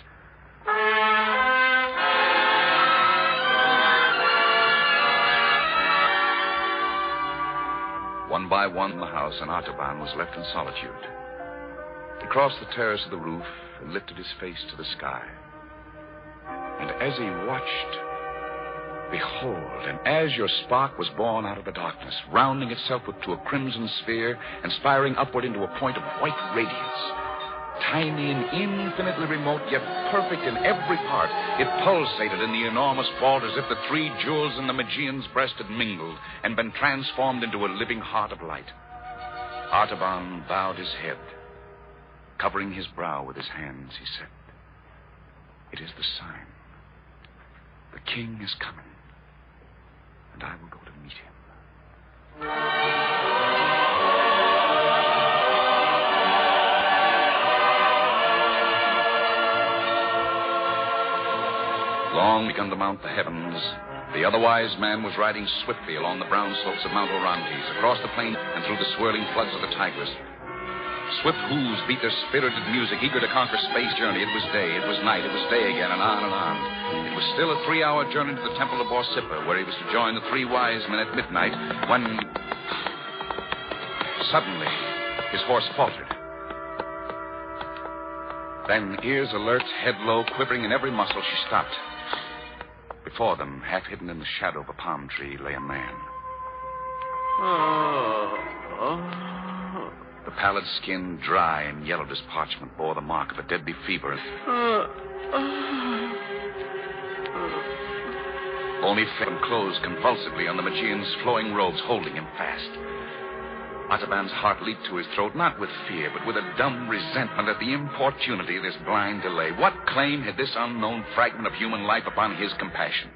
One by one, the house and Artaban was left in solitude. He crossed the terrace of the roof and lifted his face to the sky. And as he watched, behold, an azure spark was born out of the darkness, rounding itself to a crimson sphere and spiring upward into a point of white radiance. Tiny and infinitely remote, yet perfect in every part, it pulsated in the enormous vault as if the 3 jewels in the Magian's breast had mingled and been transformed into a living heart of light. Artaban bowed his head. Covering his brow with his hands, he said, "It is the sign. The king is coming, and I will go to meet him." Long begun to mount the heavens, the other wise man was riding swiftly along the brown slopes of Mount Orontes, across the plain and through the swirling floods of the Tigris. Swift hooves beat their spirited music, eager to conquer space journey. It was day, it was night, it was day again, and on and on. It was still a 3-hour journey to the Temple of Borsippa, where he was to join the 3 wise men at midnight, when... Suddenly, his horse faltered. Then, ears alert, head low, quivering in every muscle, she stopped. Before them, half hidden in the shadow of a palm tree, lay a man. The pallid skin, dry and yellowed as parchment, bore the mark of a deadly fever. Only Phantom closed convulsively on the Magian's flowing robes, holding him fast. Ataban's heart leaped to his throat, not with fear, but with a dumb resentment at the importunity of this blind delay. What claim had this unknown fragment of human life upon his compassion?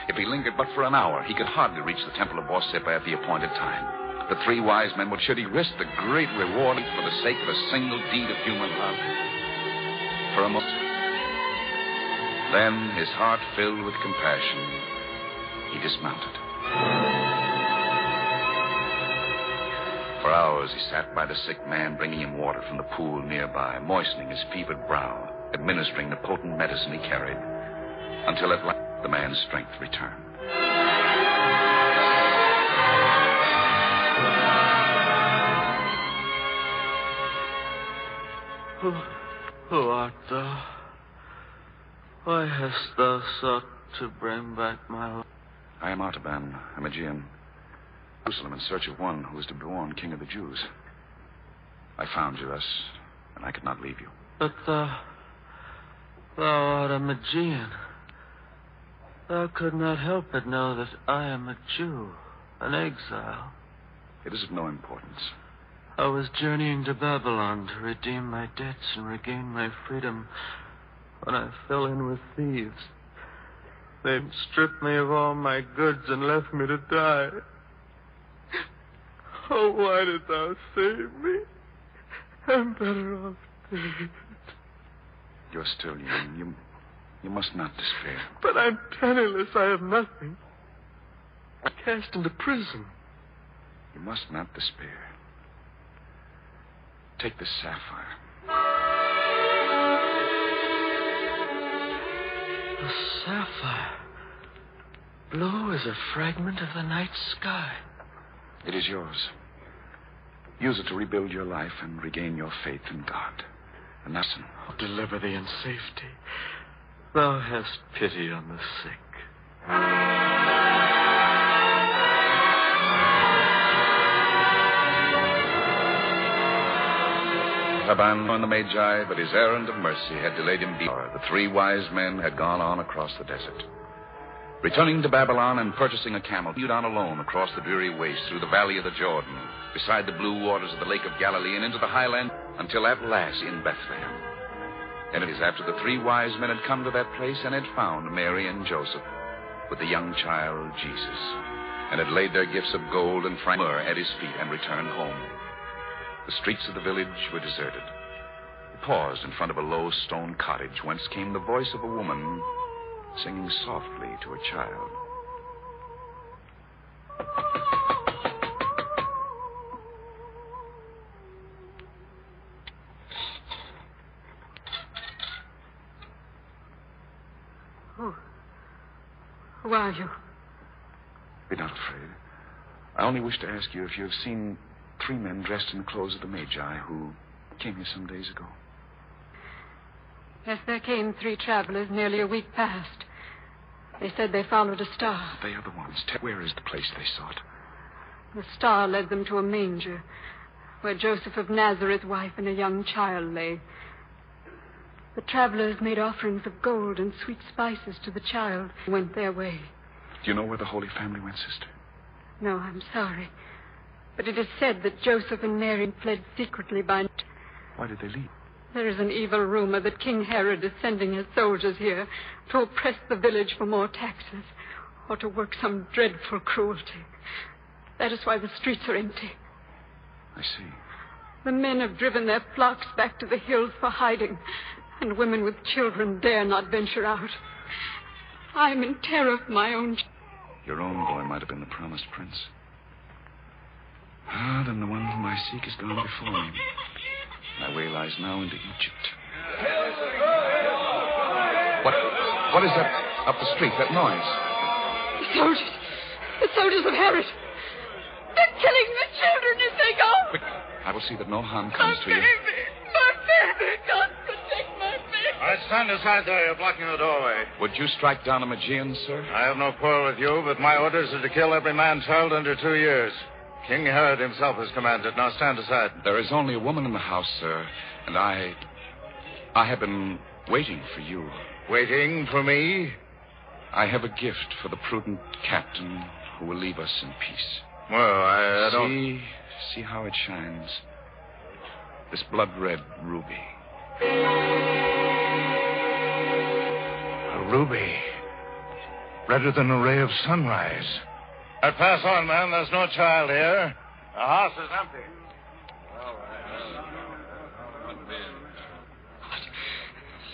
If he lingered but for an hour, he could hardly reach the Temple of Borsippa at the appointed time. The 3 wise men, what should he risk the great reward for the sake of a single deed of human love? For a moment. Then, his heart filled with compassion, he dismounted. For hours he sat by the sick man, bringing him water from the pool nearby, moistening his fevered brow, administering the potent medicine he carried, until at last the man's strength returned. Who art thou? Why hast thou sought to bring back my life? I am Artaban, a Magian. Jerusalem in search of one who is to be born king of the Jews. I found you thus, and I could not leave you. But thou art a Magian. Thou could not help but know that I am a Jew, an exile. It is of no importance. I was journeying to Babylon to redeem my debts and regain my freedom when I fell in with thieves. They stripped me of all my goods and left me to die. Oh, why did thou save me? I'm better off dead. You're still young. You must not despair. But I'm penniless. I have nothing. I'm cast into prison. You must not despair. Take this sapphire. A sapphire. Blue as a fragment of the night sky. It is yours. Use it to rebuild your life and regain your faith in God. And listen. I'll deliver thee in safety. Thou hast pity on the sick. Taban and the Magi, but his errand of mercy had delayed him before. The 3 wise men had gone on across the desert. Returning to Babylon and purchasing a camel, he on alone across the dreary waste through the valley of the Jordan, beside the blue waters of the Lake of Galilee, and into the highland, until at last in Bethlehem. And it is after the 3 wise men had come to that place and had found Mary and Joseph with the young child Jesus, and had laid their gifts of gold and frank myrrh at his feet and returned home. The streets of the village were deserted. He paused in front of a low stone cottage, whence came the voice of a woman singing softly to a child. Who are you? Be not afraid. I only wish to ask you if you have seen 3 men dressed in the clothes of the Magi who came here some days ago. Yes, there came 3 travelers nearly a week past. They said they followed a star. They are the ones. Where is the place they sought? The star led them to a manger where Joseph of Nazareth's wife and a young child lay. The travelers made offerings of gold and sweet spices to the child and went their way. Do you know where the Holy Family went, sister? No, I'm sorry. But it is said that Joseph and Mary fled secretly by night. Why did they leave? There is an evil rumor that King Herod is sending his soldiers here to oppress the village for more taxes or to work some dreadful cruelty. That is why the streets are empty. I see. The men have driven their flocks back to the hills for hiding, and women with children dare not venture out. I am in terror for my own... Your own boy might have been the promised prince. Ah, then the one whom I seek is gone before me. My way lies now into Egypt. What is that up the street, that noise? The soldiers. The soldiers of Herod. They're killing the children as they go. Quick, I will see that no harm comes to you. My baby. God protect my baby. All right, stand aside there. You're blocking the doorway. Would you strike down a Magian, sir? I have no quarrel with you, but my orders are to kill every man child under 2 years. King Herod himself has commanded. Now stand aside. There is only a woman in the house, sir, and I have been waiting for you. Waiting for me? I have a gift for the prudent captain who will leave us in peace. Well, I don't... See how it shines. This blood-red ruby. A ruby. Redder than a ray of sunrise. Pass on, man. There's no child here. The house is empty.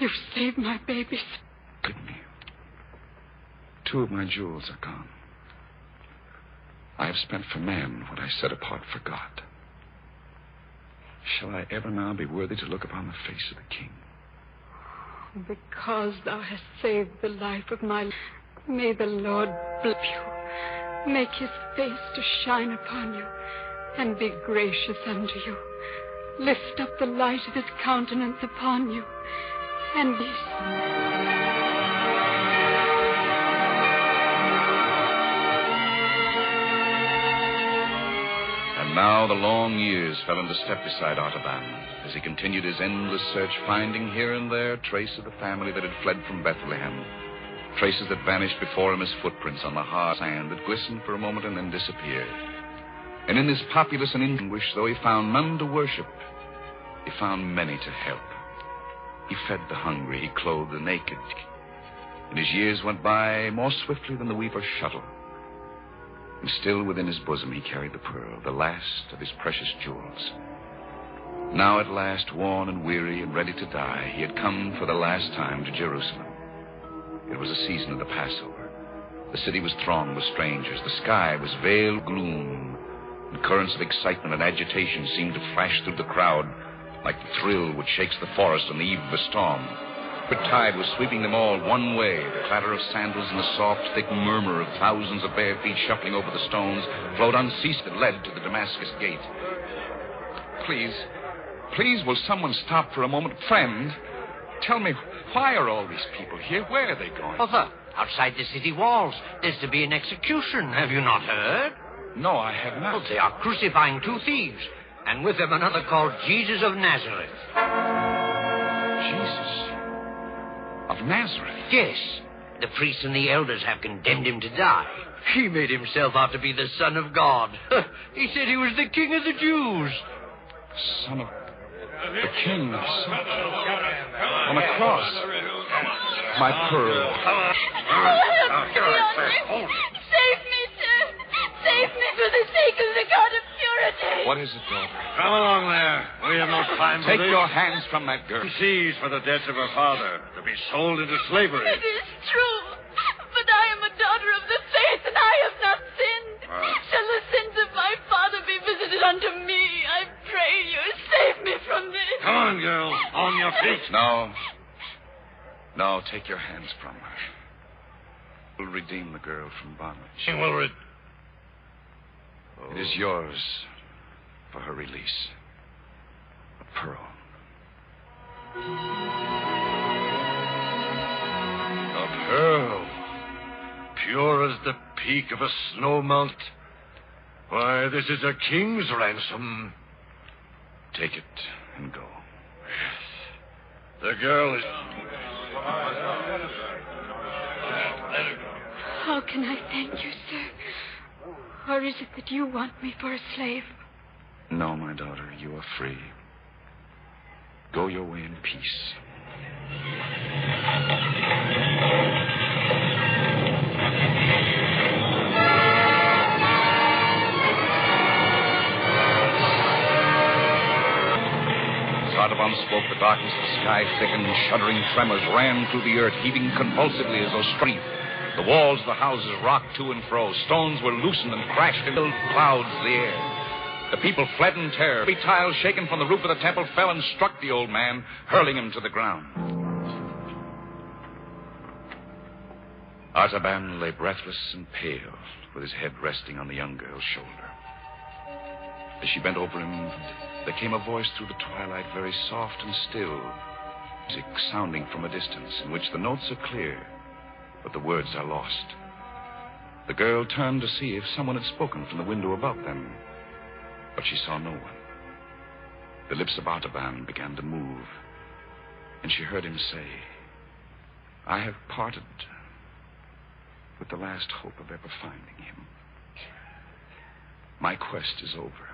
You saved my babies. Good me. 2 of my jewels are gone. I have spent for man what I set apart for God. Shall I ever now be worthy to look upon the face of the king? Because thou hast saved the life of my... May the Lord bless you. Make his face to shine upon you and be gracious unto you. Lift up the light of his countenance upon you and be... And now the long years fell into step beside Artaban as he continued his endless search, finding here and there trace of the family that had fled from Bethlehem. Traces that vanished before him as footprints on the hard sand that glistened for a moment and then disappeared. And in this populous and anguish, though he found none to worship, he found many to help. He fed the hungry, he clothed the naked. And his years went by more swiftly than the weaver's shuttle. And still within his bosom he carried the pearl, the last of his precious jewels. Now at last, worn and weary and ready to die, he had come for the last time to Jerusalem. It was a season of the Passover. The city was thronged with strangers. The sky was veiled gloom. And currents of excitement and agitation seemed to flash through the crowd like the thrill which shakes the forest on the eve of a storm. The tide was sweeping them all one way. The clatter of sandals and the soft, thick murmur of thousands of bare feet shuffling over the stones flowed unceased and led to the Damascus gate. Please, will someone stop for a moment? Friend, tell me, why are all these people here? Where are they going? Mother, outside the city walls, there's to be an execution. Have you not heard? No, I have not. Well, they are crucifying 2 thieves, and with them another called Jesus of Nazareth. Jesus of Nazareth? Yes. The priests and the elders have condemned him to die. He made himself out to be the Son of God. He said he was the King of the Jews. Son of the King of on a cross. My pearl. Save me, sir. Save me for the sake of the God of purity. What is it, daughter? Come along there. We have no time for Take this. your hands from that girl. Seized for the debts of her father, to be sold into slavery. It is true. But I am a daughter of the faith, and I have not sinned. Shall the sins of my father be visited unto me? I pray you, save me from this. Come on, girl. On your feet. No, take your hands from her. We'll redeem the girl from bondage. It is yours for her release. A pearl. A pearl. Pure as the peak of a snow melt. Why, this is a king's ransom. Take it and go. The girl is... How can I thank you, sir? Or is it that you want me for a slave? No, my daughter, you are free. Go your way in peace. Artaban spoke, the darkness of the sky thickened, shuddering tremors ran through the earth, heaving convulsively as though strife. The walls of the houses rocked to and fro. Stones were loosened and crashed and filled clouds the air. The people fled in terror. Every tile shaken from the roof of the temple fell and struck the old man, hurling him to the ground. Artaban lay breathless and pale, with his head resting on the young girl's shoulder. As she bent over him, there came a voice through the twilight, very soft and still, music sounding from a distance, in which the notes are clear, but the words are lost. The girl turned to see if someone had spoken from the window above them, but she saw no one. The lips of Artaban began to move, and she heard him say, "I have parted with the last hope of ever finding him. My quest is over,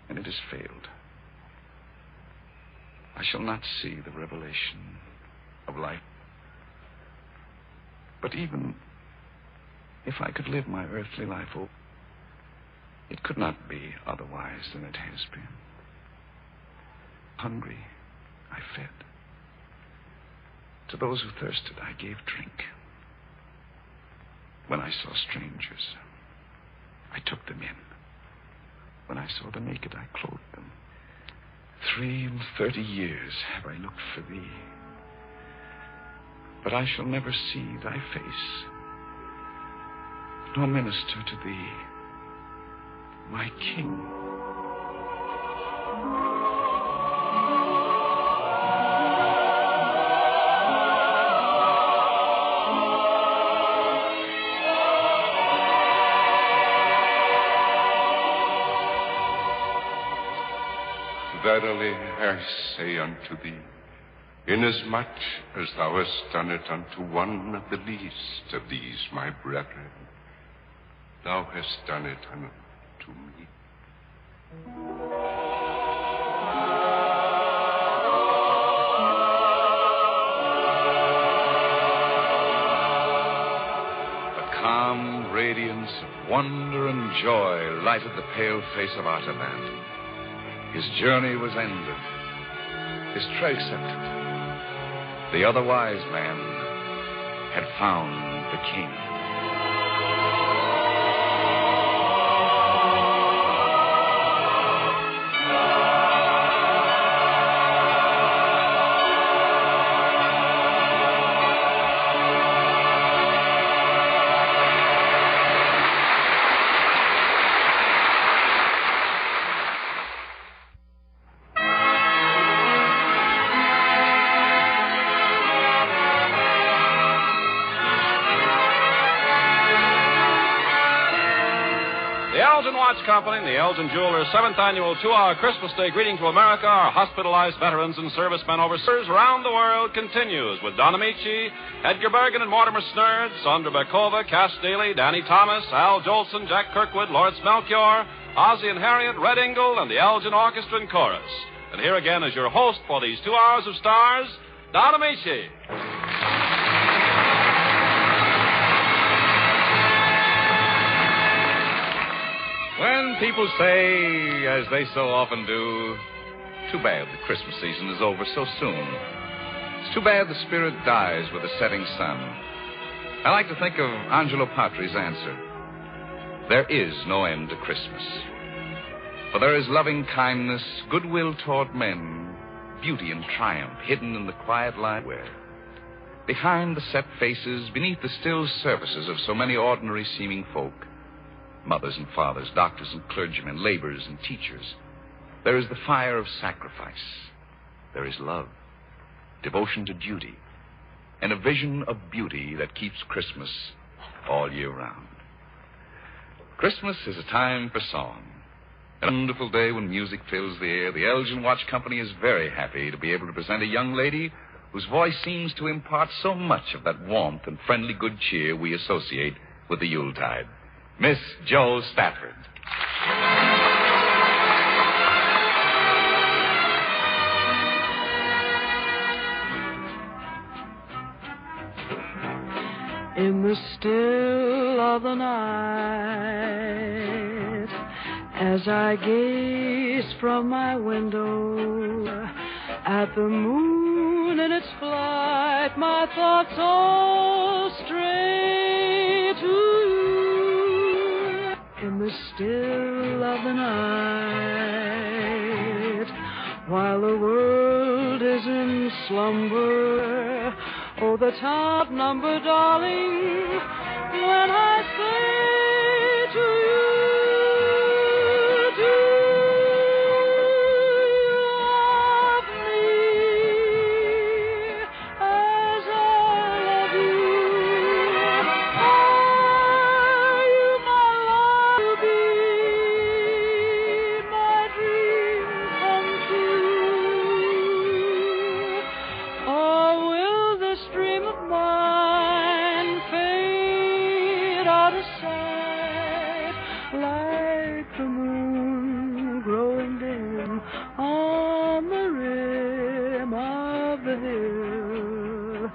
and it has failed. I shall not see the revelation of life. But even if I could live my earthly life over, it could not be otherwise than it has been. Hungry, I fed. To those who thirsted, I gave drink. When I saw strangers, I took them in. When I saw the naked, I clothed them. 33 years have I looked for thee. But I shall never see thy face, nor minister to thee, my king." Verily I say unto thee, inasmuch as thou hast done it unto one of the least of these my brethren, thou hast done it unto me. A calm radiance of wonder and joy lighted the pale face of Artaban. His journey was ended. His tray accepted. The other wise man had found the king. The Elgin Watch Company and the Elgin Jewelers' 7th annual 2-hour Christmas Day greeting to America, our hospitalized veterans and servicemen overseas around the world continues with Don Amici, Edgar Bergen and Mortimer Snerd, Sandra Bekova, Cass Daly, Danny Thomas, Al Jolson, Jack Kirkwood, Lawrence Melchior, Ozzie and Harriet, Red Ingle, and the Elgin Orchestra and Chorus. And here again is your host for these 2 hours of stars, Don Amici. When people say, as they so often do, too bad the Christmas season is over so soon. It's too bad the spirit dies with the setting sun. I like to think of Angelo Patri's answer. There is no end to Christmas. For there is loving kindness, goodwill toward men, beauty and triumph hidden in the quiet light where, behind the set faces, beneath the still services of so many ordinary seeming folk, mothers and fathers, doctors and clergymen, laborers and teachers, there is the fire of sacrifice. There is love, devotion to duty, and a vision of beauty that keeps Christmas all year round. Christmas is a time for song. A wonderful day when music fills the air. The Elgin Watch Company is very happy to be able to present a young lady whose voice seems to impart so much of that warmth and friendly good cheer we associate with the Yuletide. Miss Jo Stafford. In the still of the night, as I gaze from my window at the moon in its flight, my thoughts all stray to you. In the the still of the night, while the world is in slumber. Oh, the top number, darling, when I say to you, do you love me as I love you? Are you my love to be, my dream come true? Or will this dream of mine fade out of sight like the moon growing dim on the rim of the hill,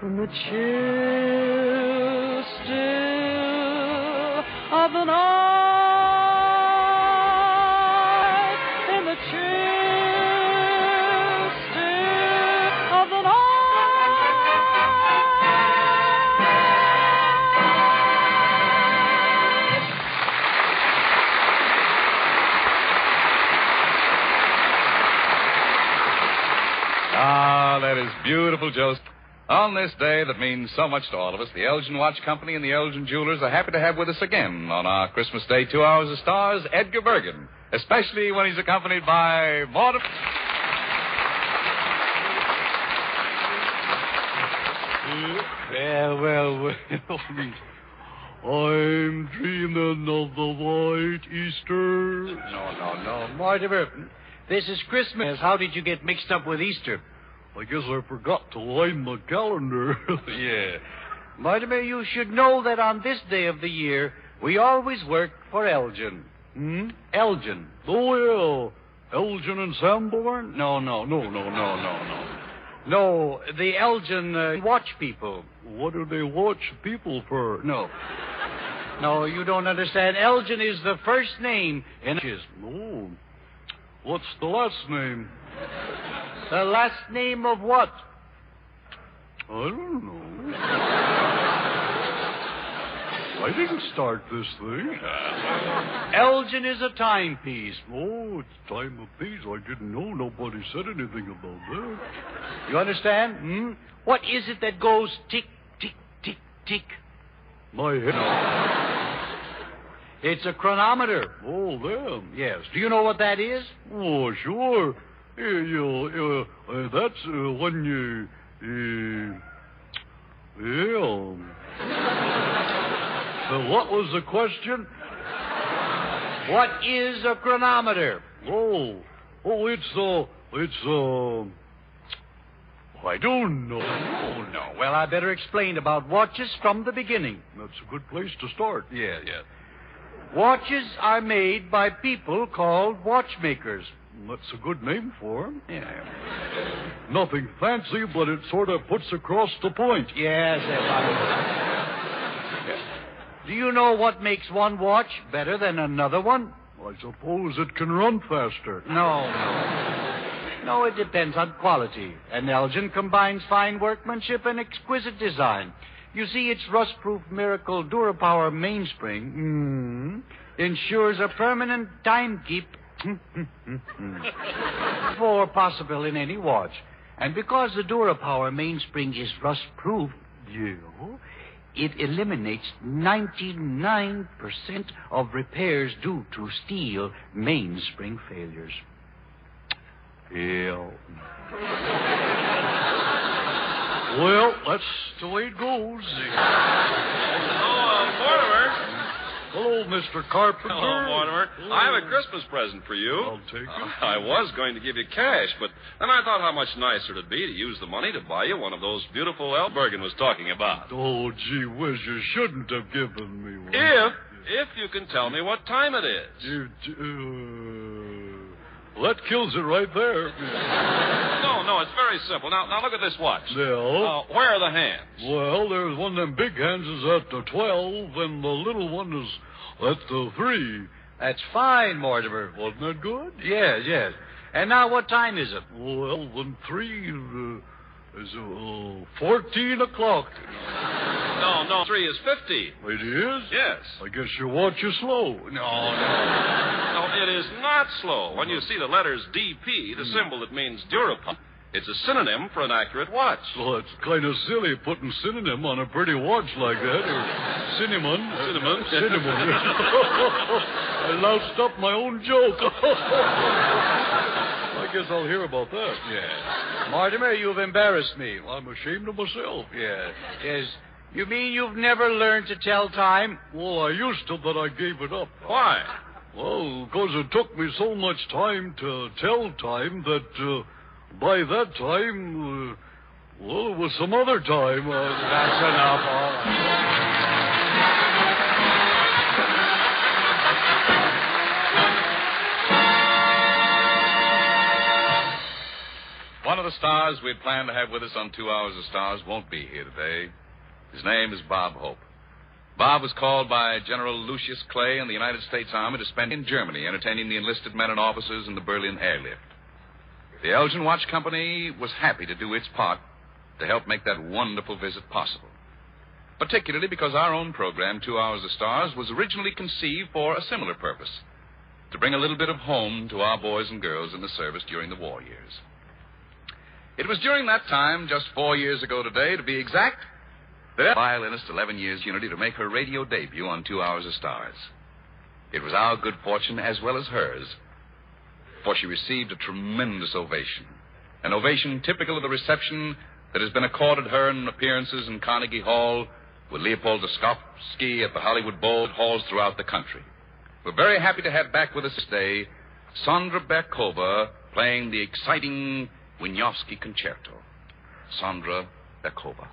in the chill still of the night, in the chill still of the night. Ah, that is beautiful, Joseph. On this day that means so much to all of us, the Elgin Watch Company and the Elgin Jewelers are happy to have with us again on our Christmas Day 2 Hours of Stars, Edgar Bergen, especially when he's accompanied by Mortimer. Well. I'm dreaming of the white Easter. No. Mortimer, this is Christmas. How did you get mixed up with Easter? I guess I forgot to line the calendar. Yeah. Mortimer, you should know that on this day of the year, we always work for Elgin. Elgin. Oh, yeah. Elgin and Sanborn? No. No, the Elgin watch people. What do they watch people for? No, you don't understand. Elgin is the first name in... Oh. What's the last name? The last name of what? I don't know. I didn't start this thing. Elgin is a timepiece. Oh, it's time of peace. I didn't know. Nobody said anything about that. You understand? What is it that goes tick, tick, tick, tick? My head. It's a chronometer. Oh, them. Yes. Do you know what that is? Oh, sure. That's when you... what was the question? What is a chronometer? I don't know. Oh, no. Well, I better explain about watches from the beginning. That's a good place to start. Yeah. Watches are made by people called watchmakers. That's a good name for them. Yeah. Nothing fancy, but it sort of puts across the point. Yes. Do you know what makes one watch better than another one? I suppose it can run faster. No, it depends on quality. And Elgin combines fine workmanship and exquisite design. You see, its rust-proof miracle Durapower mainspring ensures a permanent time keep for possible in any watch. And because the Durapower mainspring is rust-proof, it eliminates 99% of repairs due to steel mainspring failures. Yeah. Well, that's the way it goes. Mortimer. Hello, Mr. Carpenter. Hello, Mortimer. I have a Christmas present for you. I'll take it. I was going to give you cash, but then I thought how much nicer it'd be to use the money to buy you one of those beautiful L. Bergen was talking about. Oh, gee whiz, you shouldn't have given me one. If you can tell me what time it is. That kills it right there. No, it's very simple. Now look at this watch. Yeah. Where are the hands? Well, there's one of them big hands is at the 12, and the little one is at the 3. That's fine, Mortimer. Wasn't that good? Yes. And now what time is it? Well, then 3 is 14 o'clock. No, 3 is 50. It is? Yes. I guess your watch is slow. No, it is not slow. When you see the letters DP, the symbol that means Durapump, it's a synonym for an accurate watch. Well, it's kind of silly putting synonym on a pretty watch like that, or cinnamon. Cinnamon. I loused up my own joke. I guess I'll hear about that. Yeah. Mortimer, you've embarrassed me. I'm ashamed of myself. Yeah. Yes. You mean you've never learned to tell time? Well, I used to, but I gave it up. Why? Well, because it took me so much time to tell time that by that time, it was some other time. That's enough, all right. One of the stars we'd planned to have with us on 2 Hours of Stars won't be here today. His name is Bob Hope. Bob was called by General Lucius Clay in the United States Army to spend in Germany entertaining the enlisted men and officers in the Berlin airlift. The Elgin Watch Company was happy to do its part to help make that wonderful visit possible, particularly because our own program, 2 Hours of Stars, was originally conceived for a similar purpose, to bring a little bit of home to our boys and girls in the service during the war years. It was during that time, just 4 years ago today, to be exact, that violinist 11 Years Unity to make her radio debut on 2 Hours of Stars. It was our good fortune as well as hers, for she received a tremendous ovation, an ovation typical of the reception that has been accorded her in appearances in Carnegie Hall, with Leopold Dostoevsky at the Hollywood Bowl halls throughout the country. We're very happy to have back with us today Sandra Berkova playing the exciting Wieniawski Concerto. Sandra Berkova.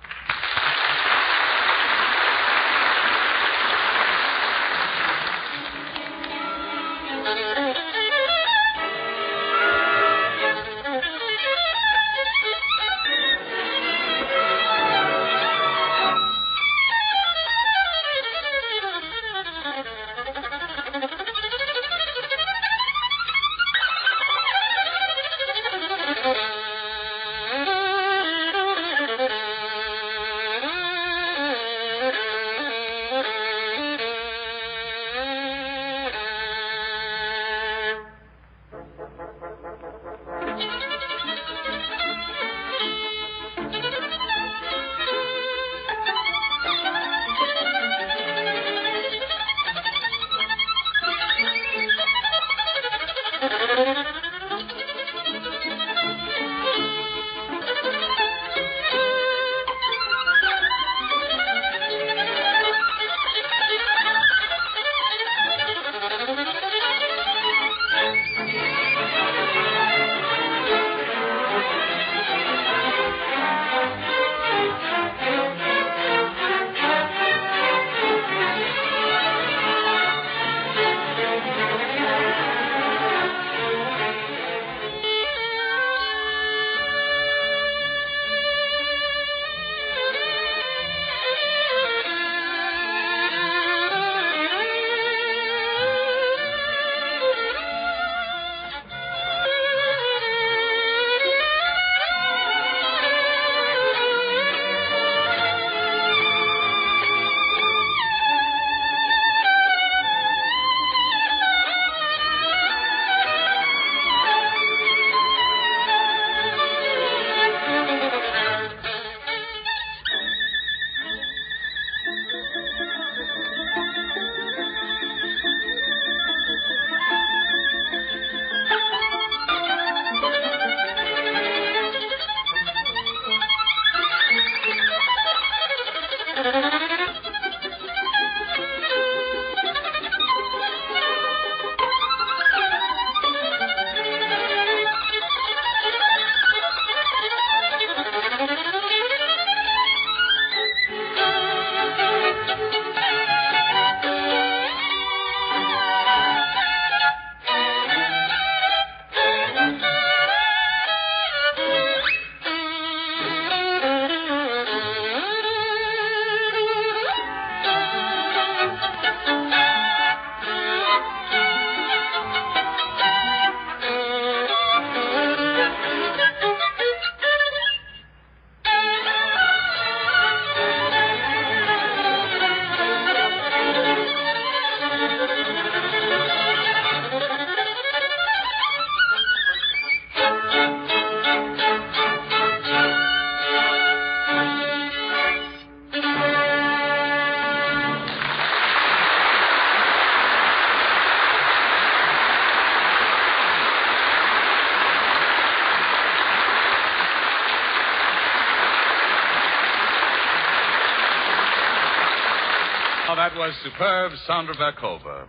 that was superb Sandra Berkova.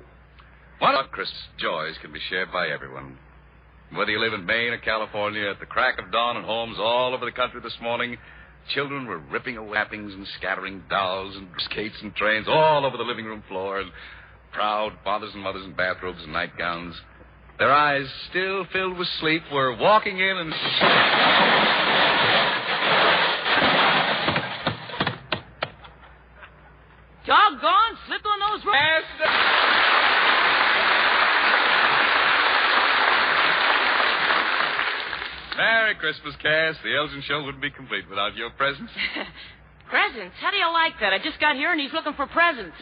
One of Christmas joys can be shared by everyone. Whether you live in Maine or California, at the crack of dawn in homes all over the country this morning, children were ripping away wrappings and scattering dolls and skates and trains all over the living room floor, and proud fathers and mothers in bathrobes and nightgowns, their eyes still filled with sleep, were walking in and... Doggone, slip on those ropes. Merry Christmas, Cass. The Elgin show wouldn't be complete without your presents. Presents? How do you like that? I just got here and he's looking for presents.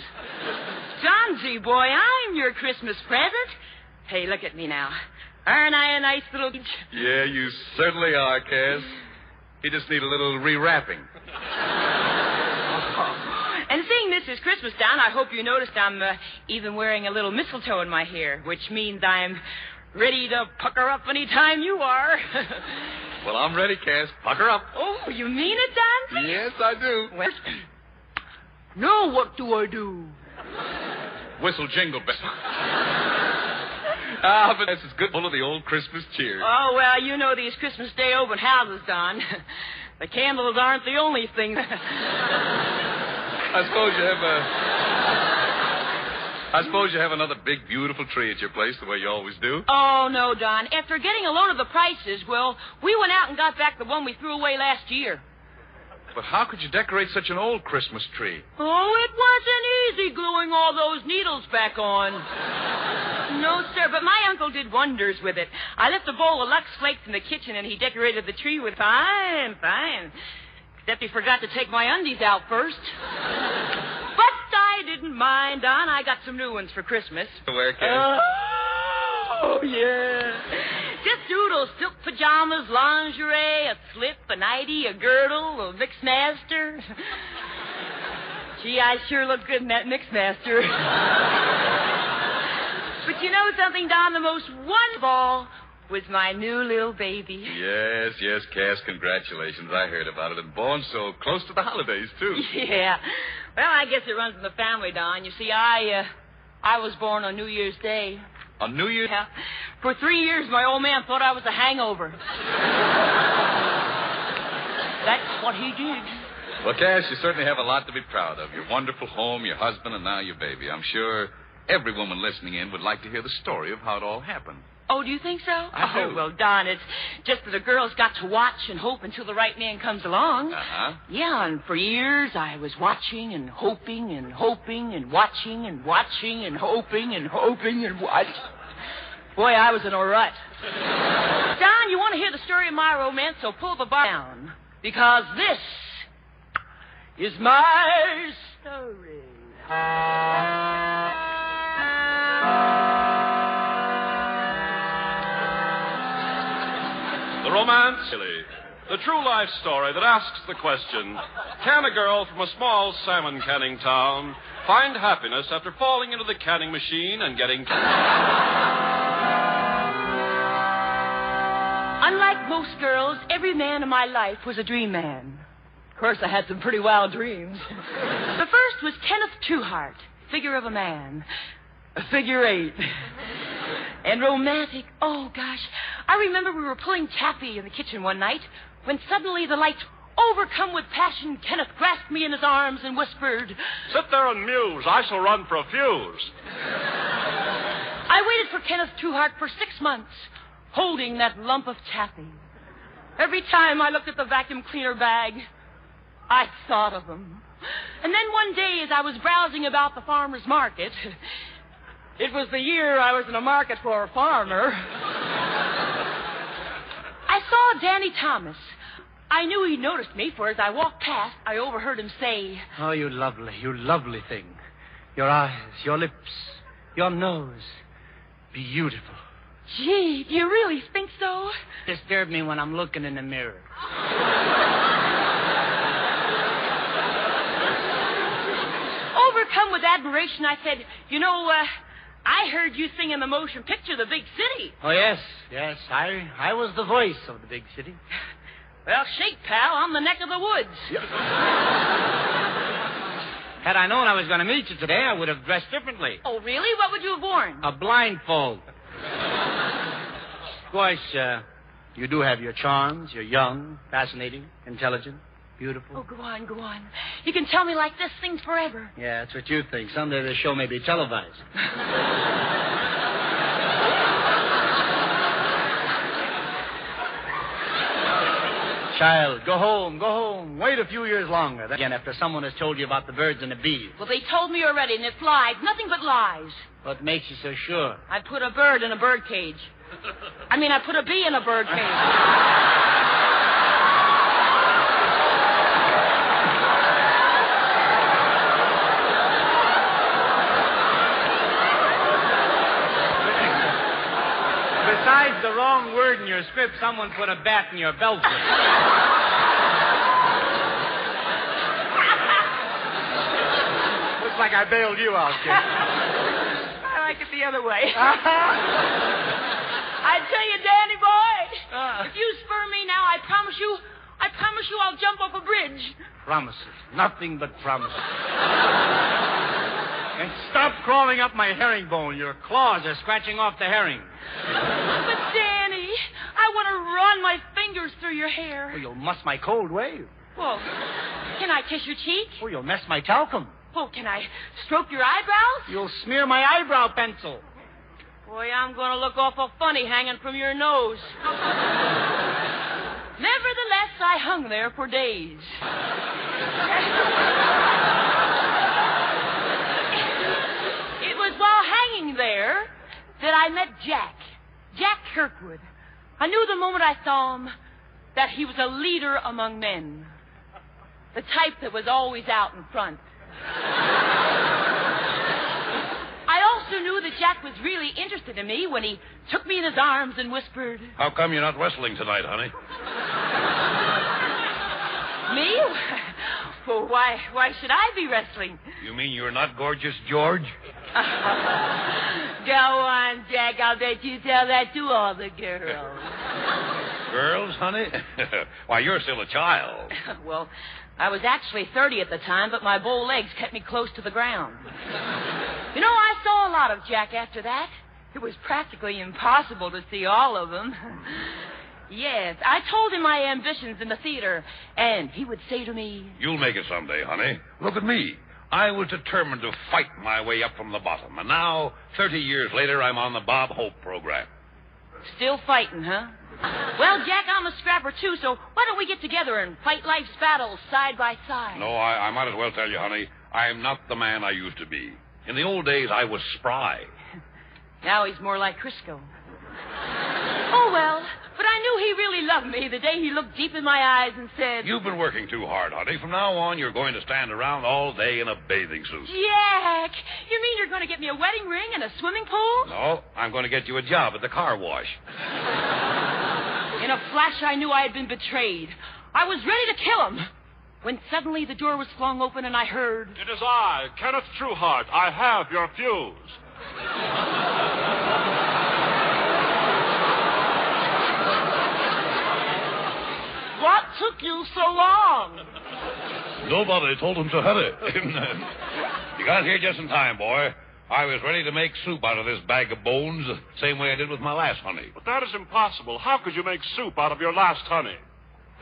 Johnsy, boy, I'm your Christmas present. Hey, look at me now. Aren't I a nice little... Yeah, you certainly are, Cass. You just need a little rewrapping. And seeing this is Christmas, Don, I hope you noticed I'm even wearing a little mistletoe in my hair, which means I'm ready to pucker up any time you are. Well, I'm ready, Cass. Pucker up. Oh, you mean it, Don? Yes, I do. Well, now what do I do? Whistle Jingle Bell. But this is good full of the old Christmas cheer. Oh, well, you know these Christmas Day open houses, Don. The candles aren't the only thing. I suppose you have another big, beautiful tree at your place the way you always do. Oh, no, Don. After getting a load of the prices, well, we went out and got back the one we threw away last year. But how could you decorate such an old Christmas tree? Oh, it wasn't easy gluing all those needles back on. No, sir, but my uncle did wonders with it. I left a bowl of Lux Flakes in the kitchen, and he decorated the tree with fine. Except he forgot to take my undies out first. But I didn't mind, Don. I got some new ones for Christmas. Where, Ken? Oh, yeah. Just doodles, silk pajamas, lingerie, a slip, a nightie, a girdle, a mixed master. Gee, I sure look good in that mixed master. But you know something, Don? The most wonderful of all was my new little baby. Yes, Cass, congratulations. I heard about it. And born so close to the holidays, too. Yeah. Well, I guess it runs in the family, Don. You see, I was born on New Year's Day. On New Year's? Yeah. For 3 years, my old man thought I was a hangover. That's what he did. Well, Cass, you certainly have a lot to be proud of. Your wonderful home, your husband, and now your baby. I'm sure every woman listening in would like to hear the story of how it all happened. Oh, do you think so? I do. Oh, well, Don, it's just that a girl's got to watch and hope until the right man comes along. Uh-huh. Yeah, and for years I was watching and hoping and hoping and watching and watching and hoping and hoping and watching. Boy, I was in a rut. Don, you want to hear the story of my romance, so pull the bar down. Because this is my story. The romance, the true life story that asks the question, can a girl from a small salmon canning town find happiness after falling into the canning machine and getting... Unlike most girls, every man in my life was a dream man. Of course, I had some pretty wild dreams. The first was Kenneth Trueheart, figure of a man. A figure 8. And romantic. Oh, gosh. I remember we were pulling taffy in the kitchen one night when suddenly the light, overcome with passion, Kenneth grasped me in his arms and whispered, "Sit there and muse. I shall run for a fuse." I waited for Kenneth Trueheart for 6 months, holding that lump of taffy. Every time I looked at the vacuum cleaner bag, I thought of him. And then one day, as I was browsing about the farmer's market... It was the year I was in a market for a farmer. I saw Danny Thomas. I knew he noticed me, for as I walked past, I overheard him say... Oh, you lovely thing. Your eyes, your lips, your nose. Beautiful. Gee, do you really think so? Disturb me when I'm looking in the mirror. Overcome with admiration, I said, I heard you sing in the motion picture, The Big City. Oh, yes. I was the voice of the big city. Well, shake, pal. I'm the neck of the woods. Yep. Had I known I was going to meet you today, I would have dressed differently. Oh, really? What would you have worn? A blindfold. Of course, you do have your charms. You're young, fascinating, intelligent, beautiful. Oh, go on, go on. You can tell me like this things forever. Yeah, that's what you think. Someday the show may be televised. Child, go home. Wait a few years longer. Again, after someone has told you about the birds and the bees. Well, they told me already, and it's lies. Nothing but lies. What makes you so sure? I put a bird in a bird cage. I put a bee in a bird cage. Besides the wrong word in your script, someone put a bat in your belt. Looks like I bailed you out, kid. I like it the other way. I tell you, Danny boy, if you spur me now, I promise you I'll jump off a bridge. Promises. Nothing but promises. And stop crawling up my herringbone. Your claws are scratching off the herring. But, Danny, I want to run my fingers through your hair. Oh, you'll muss my cold wave. Well, can I kiss your cheek? Oh, you'll mess my talcum. Oh, can I stroke your eyebrows? You'll smear my eyebrow pencil. Boy, I'm going to look awful funny hanging from your nose. Nevertheless, I hung there for days. It was while hanging there that I met Jack Kirkwood. I knew the moment I saw him that he was a leader among men. The type that was always out in front. I also knew that Jack was really interested in me when he took me in his arms and whispered... How come you're not wrestling tonight, honey? Me? Well, why should I be wrestling? You mean you're not gorgeous, George? Go on, Jack. I'll bet you tell that to all the girls. Girls, honey? Why, you're still a child. Well, I was actually 30 at the time, but my bow legs kept me close to the ground. You know, I saw a lot of Jack after that. It was practically impossible to see all of them. Yes, I told him my ambitions in the theater, and he would say to me... You'll make it someday, honey. Look at me. I was determined to fight my way up from the bottom, and now, 30 years later, I'm on the Bob Hope program. Still fighting, huh? Well, Jack, I'm a scrapper, too, so why don't we get together and fight life's battles side by side? No, I might as well tell you, honey, I'm not the man I used to be. In the old days, I was spry. Now he's more like Crisco. Oh, well, but I knew he really loved me the day he looked deep in my eyes and said... You've been working too hard, honey. From now on, you're going to stand around all day in a bathing suit. Jack, you mean you're going to get me a wedding ring and a swimming pool? No, I'm going to get you a job at the car wash. In a flash, I knew I had been betrayed. I was ready to kill him. When suddenly the door was flung open and I heard... It is I, Kenneth Trueheart. I have your fuse. What took you so long? Nobody told him to hurry. You got here just in time, boy. I was ready to make soup out of this bag of bones the same way I did with my last honey. But that is impossible. How could you make soup out of your last honey?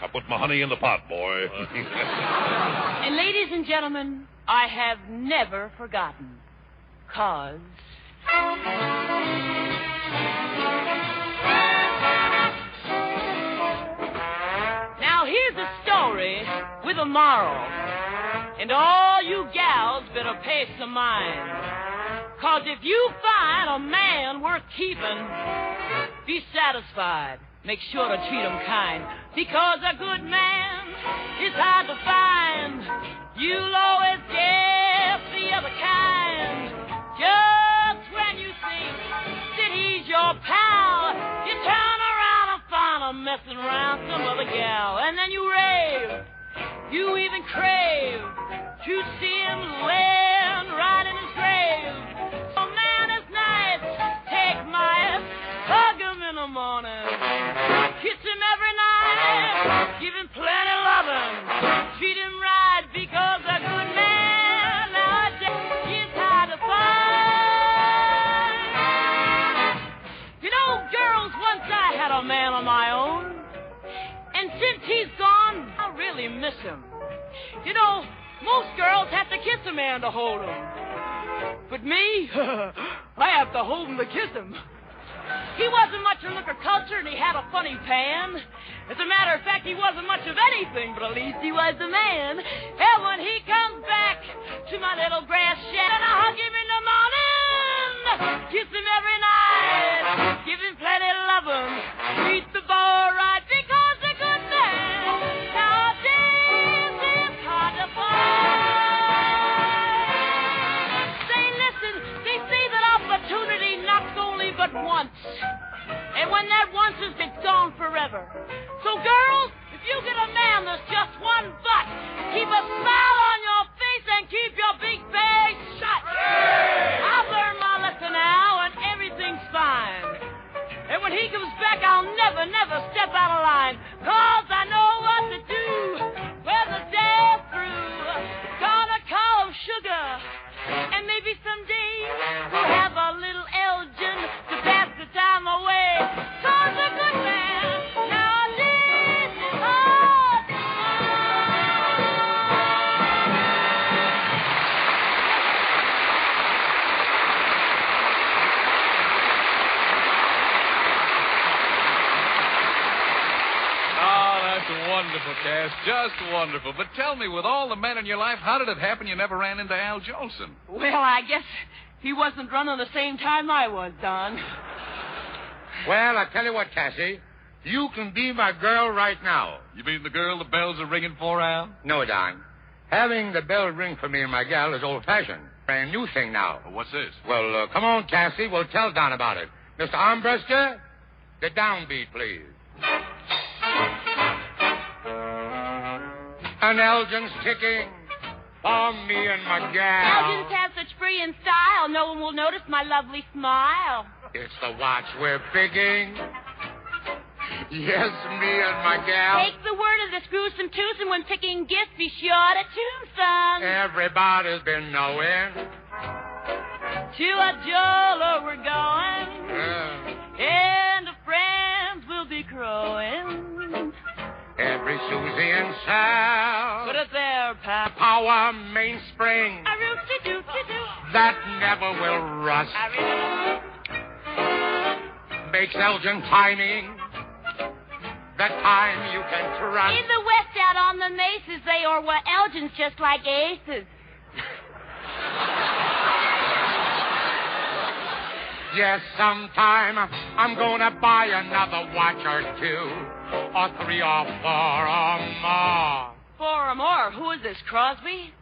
I put my honey in the pot, boy. And ladies and gentlemen, I have never forgotten. 'Cause... Now here's a story with a moral. And all you gals better pay some mind. 'Cause if you find a man worth keeping, be satisfied. Make sure to treat him kind. Because a good man is hard to find. You'll always get the other kind. Just when you think that he's your pal, you turn around and find him messing around some other gal. And then you rave. You even crave to see him laying right in his grave. A man is nice. Take my hug him in the morning. Kiss him every night. Give him plenty loving. Treat him right because a good man really miss him. You know, most girls have to kiss a man to hold him. But me, I have to hold him to kiss him. He wasn't much of looker culture, and he had a funny pan. As a matter of fact, he wasn't much of anything, but at least he was a man. And when he comes back to my little grass shed, and I hug him in the morning, kiss him every night, give him plenty of loving, treat the boy right, because a good man nowadays is hard to find. Say, listen, they say that opportunity knocks only but once. And when that once is, it's gone forever. So, girls, if you get a man that's just one butt, keep a smile on your face and keep your big bag shut. I've learned my lesson now, and everything's fine. And when he comes back, I'll never, never step out of line, 'cause I know what to do when the day's through. Gonna call him sugar, and maybe someday we'll have a little Elgin to pass the time away. 'Cause a good man nowadays is hard to Oh, that's wonderful, Cass. Just wonderful. But tell me, with all the men in your life, how did it happen you never ran into Al Jolson? Well, I guess he wasn't running the same time I was, Don. Well, I tell you what, Cassie. You can be my girl right now. You mean the girl the bells are ringing for, Al? No, Don. Having the bell ring for me and my gal is old-fashioned. Brand new thing now. Well, what's this? Well, come on, Cassie. We'll tell Don about it. Mr. Armbruster, the downbeat, please. An Elgin's ticking for me and my gal. Elgins have such free and style, no one will notice my lovely smile. It's the watch we're bigging. Yes, me and my gal. Take the word of this gruesome twosome when picking gifts, be sure to tune some. Everybody's been knowing. To a jeweler we're going, and the friends will be crowing. Every Susie and Sal. Put it there, Pap. Power mainspring. A root-de-doot-de-doo. That never will rust. Makes Elgin timing the time you can trust. In the West out on the mesas, they are what Elgin's just like aces. Yes, sometime I'm gonna buy another watch or two, or 3 or 4 or more. 4 or more? Who is this, Crosby?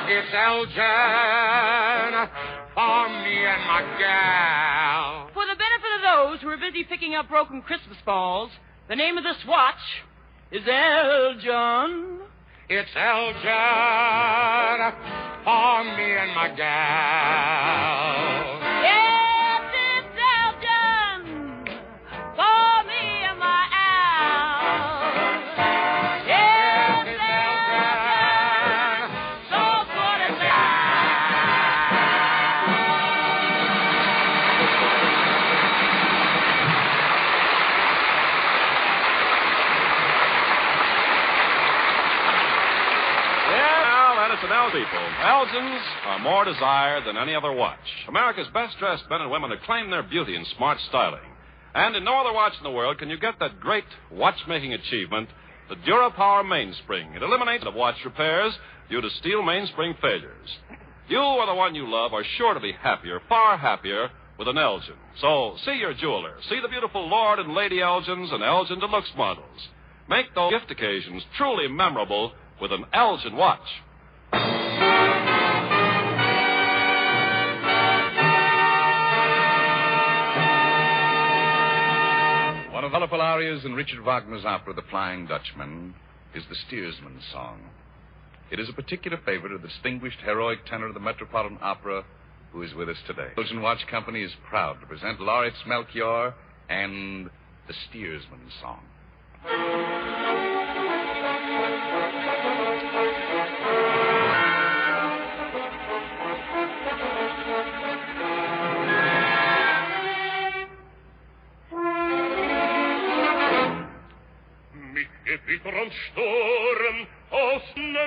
It's Elgin for me and my gal. For the benefit of those who are busy picking up broken Christmas balls, the name of this watch is Elgin. It's Elgin for me and my gal. Yes, it's Elgin for me and my Al. Yes, it's Elgin, so good as To know people, Elgins are more desired than any other watch. America's best-dressed men and women acclaim their beauty and smart styling. And in no other watch in the world can you get that great watchmaking achievement, the DuraPower mainspring. It eliminates of watch repairs due to steel mainspring failures. You or the one you love are sure to be happier, far happier, with an Elgin. So see your jeweler. See the beautiful Lord and Lady Elgins and Elgin Deluxe models. Make those gift occasions truly memorable with an Elgin watch. One of the wonderful arias in Richard Wagner's opera, The Flying Dutchman, is the Steersman's Song. It is a particular favorite of the distinguished heroic tenor of the Metropolitan Opera, who is with us today. The Elgin Watch Company is proud to present Laureates Melchior and the Steersman's Song. Gebiet und Sturm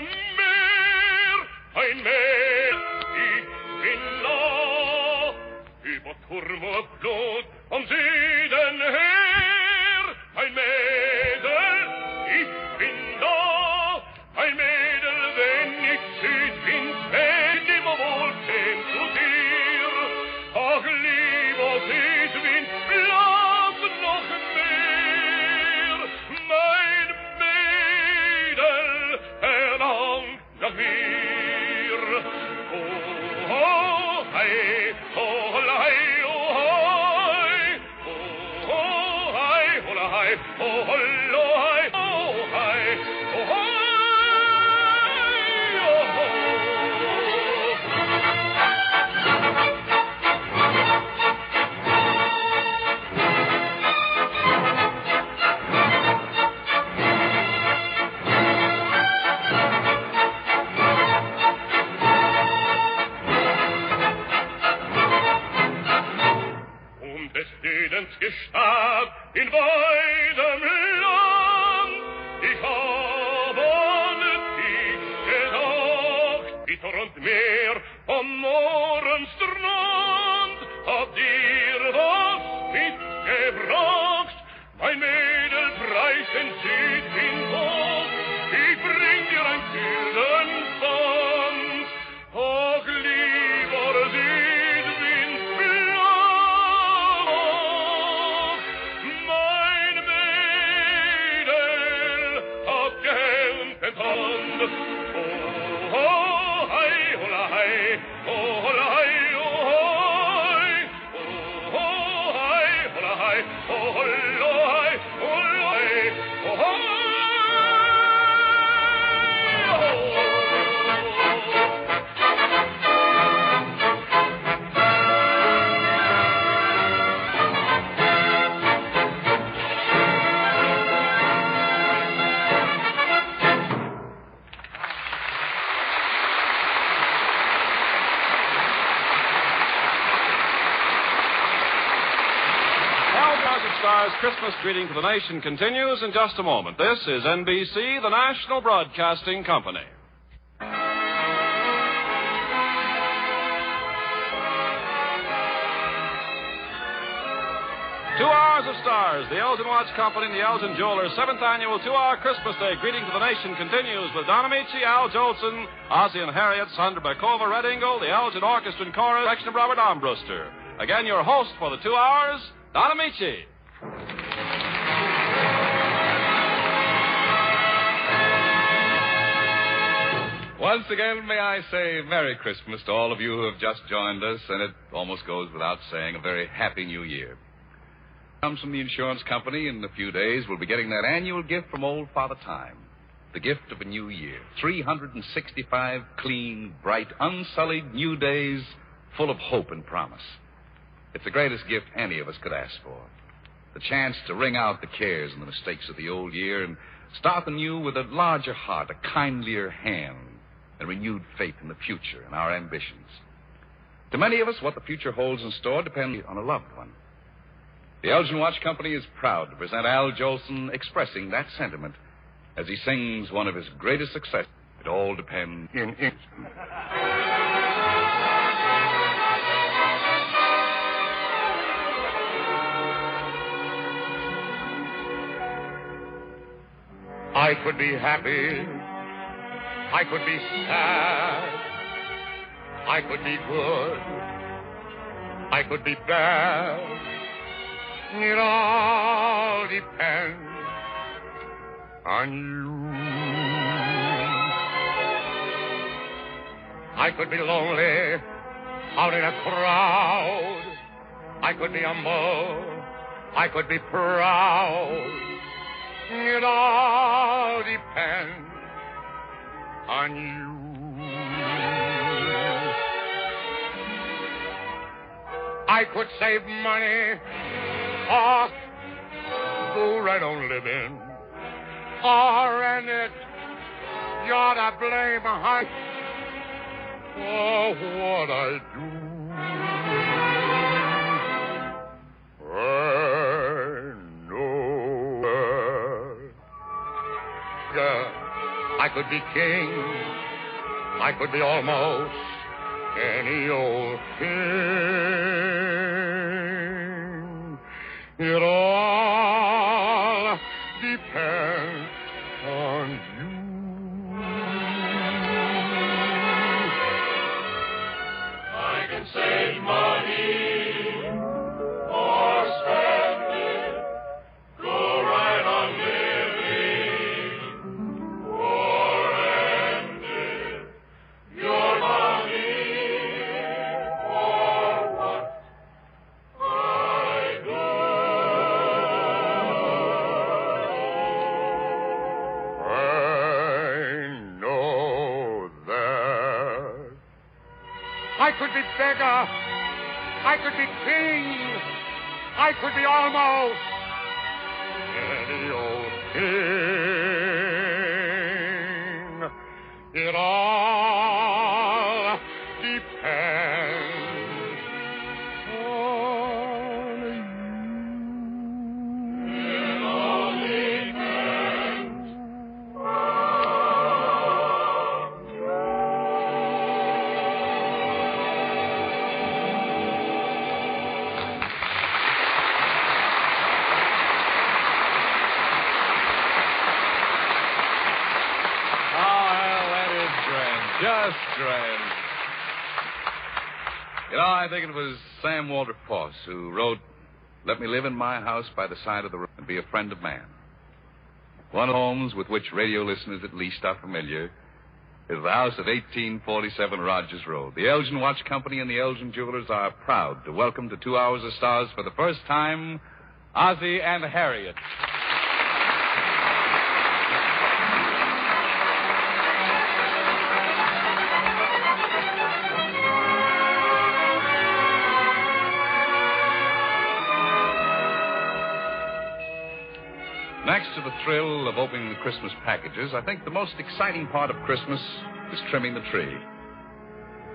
Meer, ein Meer, ich bin da, über Turm und Blut vom Süden her, ein Mädel, ich bin da, ein Mädel, wenn ich Südwind bin, immer wohl käm zu dir. Ach, lieber Südwind, lass noch mehr, mein Mädel verlangt nach mir. Oh, oh, hey, oh, hei, oh, hei, oh, hei, oh, hei, oh, hei, oh, hei, oh, hei. Des Südens Gestad in weidem Land, ich habe an dich gedacht, Witter und Meer vom Mohrenstrand, hab dir was mitgebracht, mein Mädel preist den Südwind hoch, ich bring dir ein kühlen Pfand, ach lieber Südwind, Star's Christmas greeting to the nation continues in just a moment. This is NBC, the National Broadcasting Company. 2 hours of stars. The Elgin Watch Company and the Elgin Jewelers' 7th annual 2-hour Christmas Day greeting to the nation continues with Don Amici, Al Jolson, Ozzie and Harriet, Sandra Bakova, Red Ingle, the Elgin Orchestra and Chorus, direction of Robert Armbruster. Again, your host for the 2 hours, Don Amici. Once again, may I say Merry Christmas to all of you who have just joined us, and it almost goes without saying a very Happy New Year. Comes from the insurance company. In a few days, we'll be getting that annual gift from old Father Time. The gift of a new year. 365 clean, bright, unsullied new days full of hope and promise. It's the greatest gift any of us could ask for. The chance to wring out the cares and the mistakes of the old year and start the new with a larger heart, a kindlier hand, and renewed faith in the future and our ambitions. To many of us, what the future holds in store depends on a loved one. The Elgin Watch Company is proud to present Al Jolson expressing that sentiment as he sings one of his greatest successes. It all depends in I could be happy, I could be sad, I could be good, I could be bad. It all depends on you. I could be lonely out in a crowd. I could be humble, I could be proud. It all depends on you. I could save money or go right on living, or in it you're to blame, honey, for what I do. I could be king. I could be almost any old king. It all depends on you. I can save money or spend it. Go right on living or end it. Your money or what I do. I know that I could be beggar, I could be king, I could be almost any old king. It all depends on you. It all depends Just grand. You know, I think it was Sam Walter Foss who wrote, "Let me live in my house by the side of the road and be a friend of man." One of the homes with which radio listeners at least are familiar is the house at 1847 Rogers Road. The Elgin Watch Company and the Elgin Jewelers are proud to welcome to 2 Hours of Stars for the first time, Ozzie and Harriet. Next to the thrill of opening the Christmas packages, I think the most exciting part of Christmas is trimming the tree.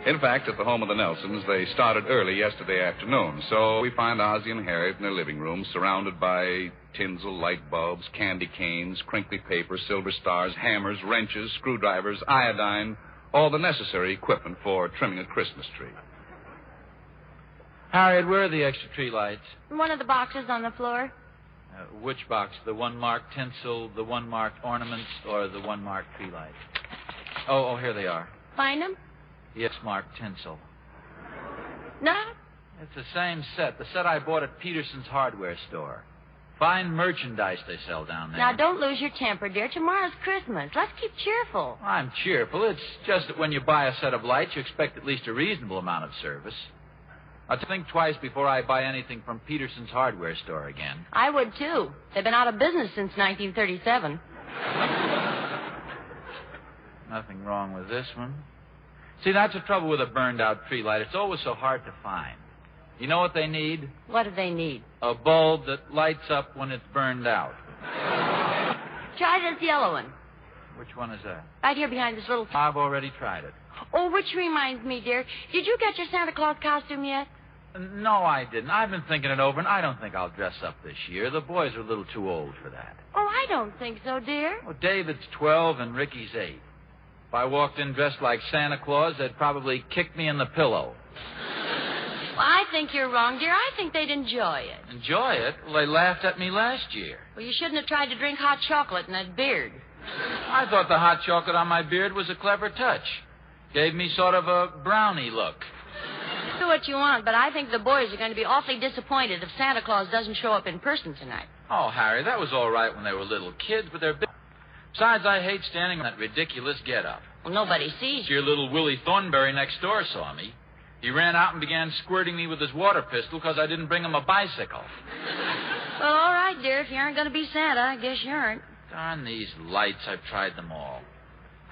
In fact, at the home of the Nelsons, they started early yesterday afternoon, so we find Ozzie and Harriet in their living room surrounded by tinsel, light bulbs, candy canes, crinkly paper, silver stars, hammers, wrenches, screwdrivers, iodine, all the necessary equipment for trimming a Christmas tree. Harriet, where are the extra tree lights? One of the boxes on the floor. Which box? The one marked tinsel, the one marked ornaments, or the one marked tree lights? Oh, here they are. Find them? Yes, marked tinsel. No? It's the same set. The set I bought at Peterson's hardware store. Fine merchandise they sell down there. Now, don't lose your temper, dear. Tomorrow's Christmas. Let's keep cheerful. I'm cheerful. It's just that when you buy a set of lights, you expect at least a reasonable amount of service. I'll think twice before I buy anything from Peterson's hardware store again. I would, too. They've been out of business since 1937. Nothing wrong with this one. See, that's the trouble with a burned-out tree light. It's always so hard to find. You know what they need? What do they need? A bulb that lights up when it's burned out. Try this yellow one. Which one is that? Right here behind this little... I've already tried it. Oh, which reminds me, dear. Did you get your Santa Claus costume yet? No, I didn't. I've been thinking it over, and I don't think I'll dress up this year. The boys are a little too old for that. Oh, I don't think so, dear. Well, David's 12 and Ricky's 8. If I walked in dressed like Santa Claus, they'd probably kick me in the pillow. Well, I think you're wrong, dear. I think they'd enjoy it. Enjoy it? Well, they laughed at me last year. Well, you shouldn't have tried to drink hot chocolate in that beard. I thought the hot chocolate on my beard was a clever touch. Gave me sort of a brownie look. Do what you want, but I think the boys are going to be awfully disappointed if Santa Claus doesn't show up in person tonight. Oh, Harry, that was all right when they were little kids, but they're big. Besides, I hate standing in that ridiculous get-up. Well, nobody sees you. Your little Willie Thornberry next door saw me. He ran out and began squirting me with his water pistol because I didn't bring him a bicycle. Well, all right, dear. If you aren't going to be Santa, I guess you aren't. Darn these lights. I've tried them all.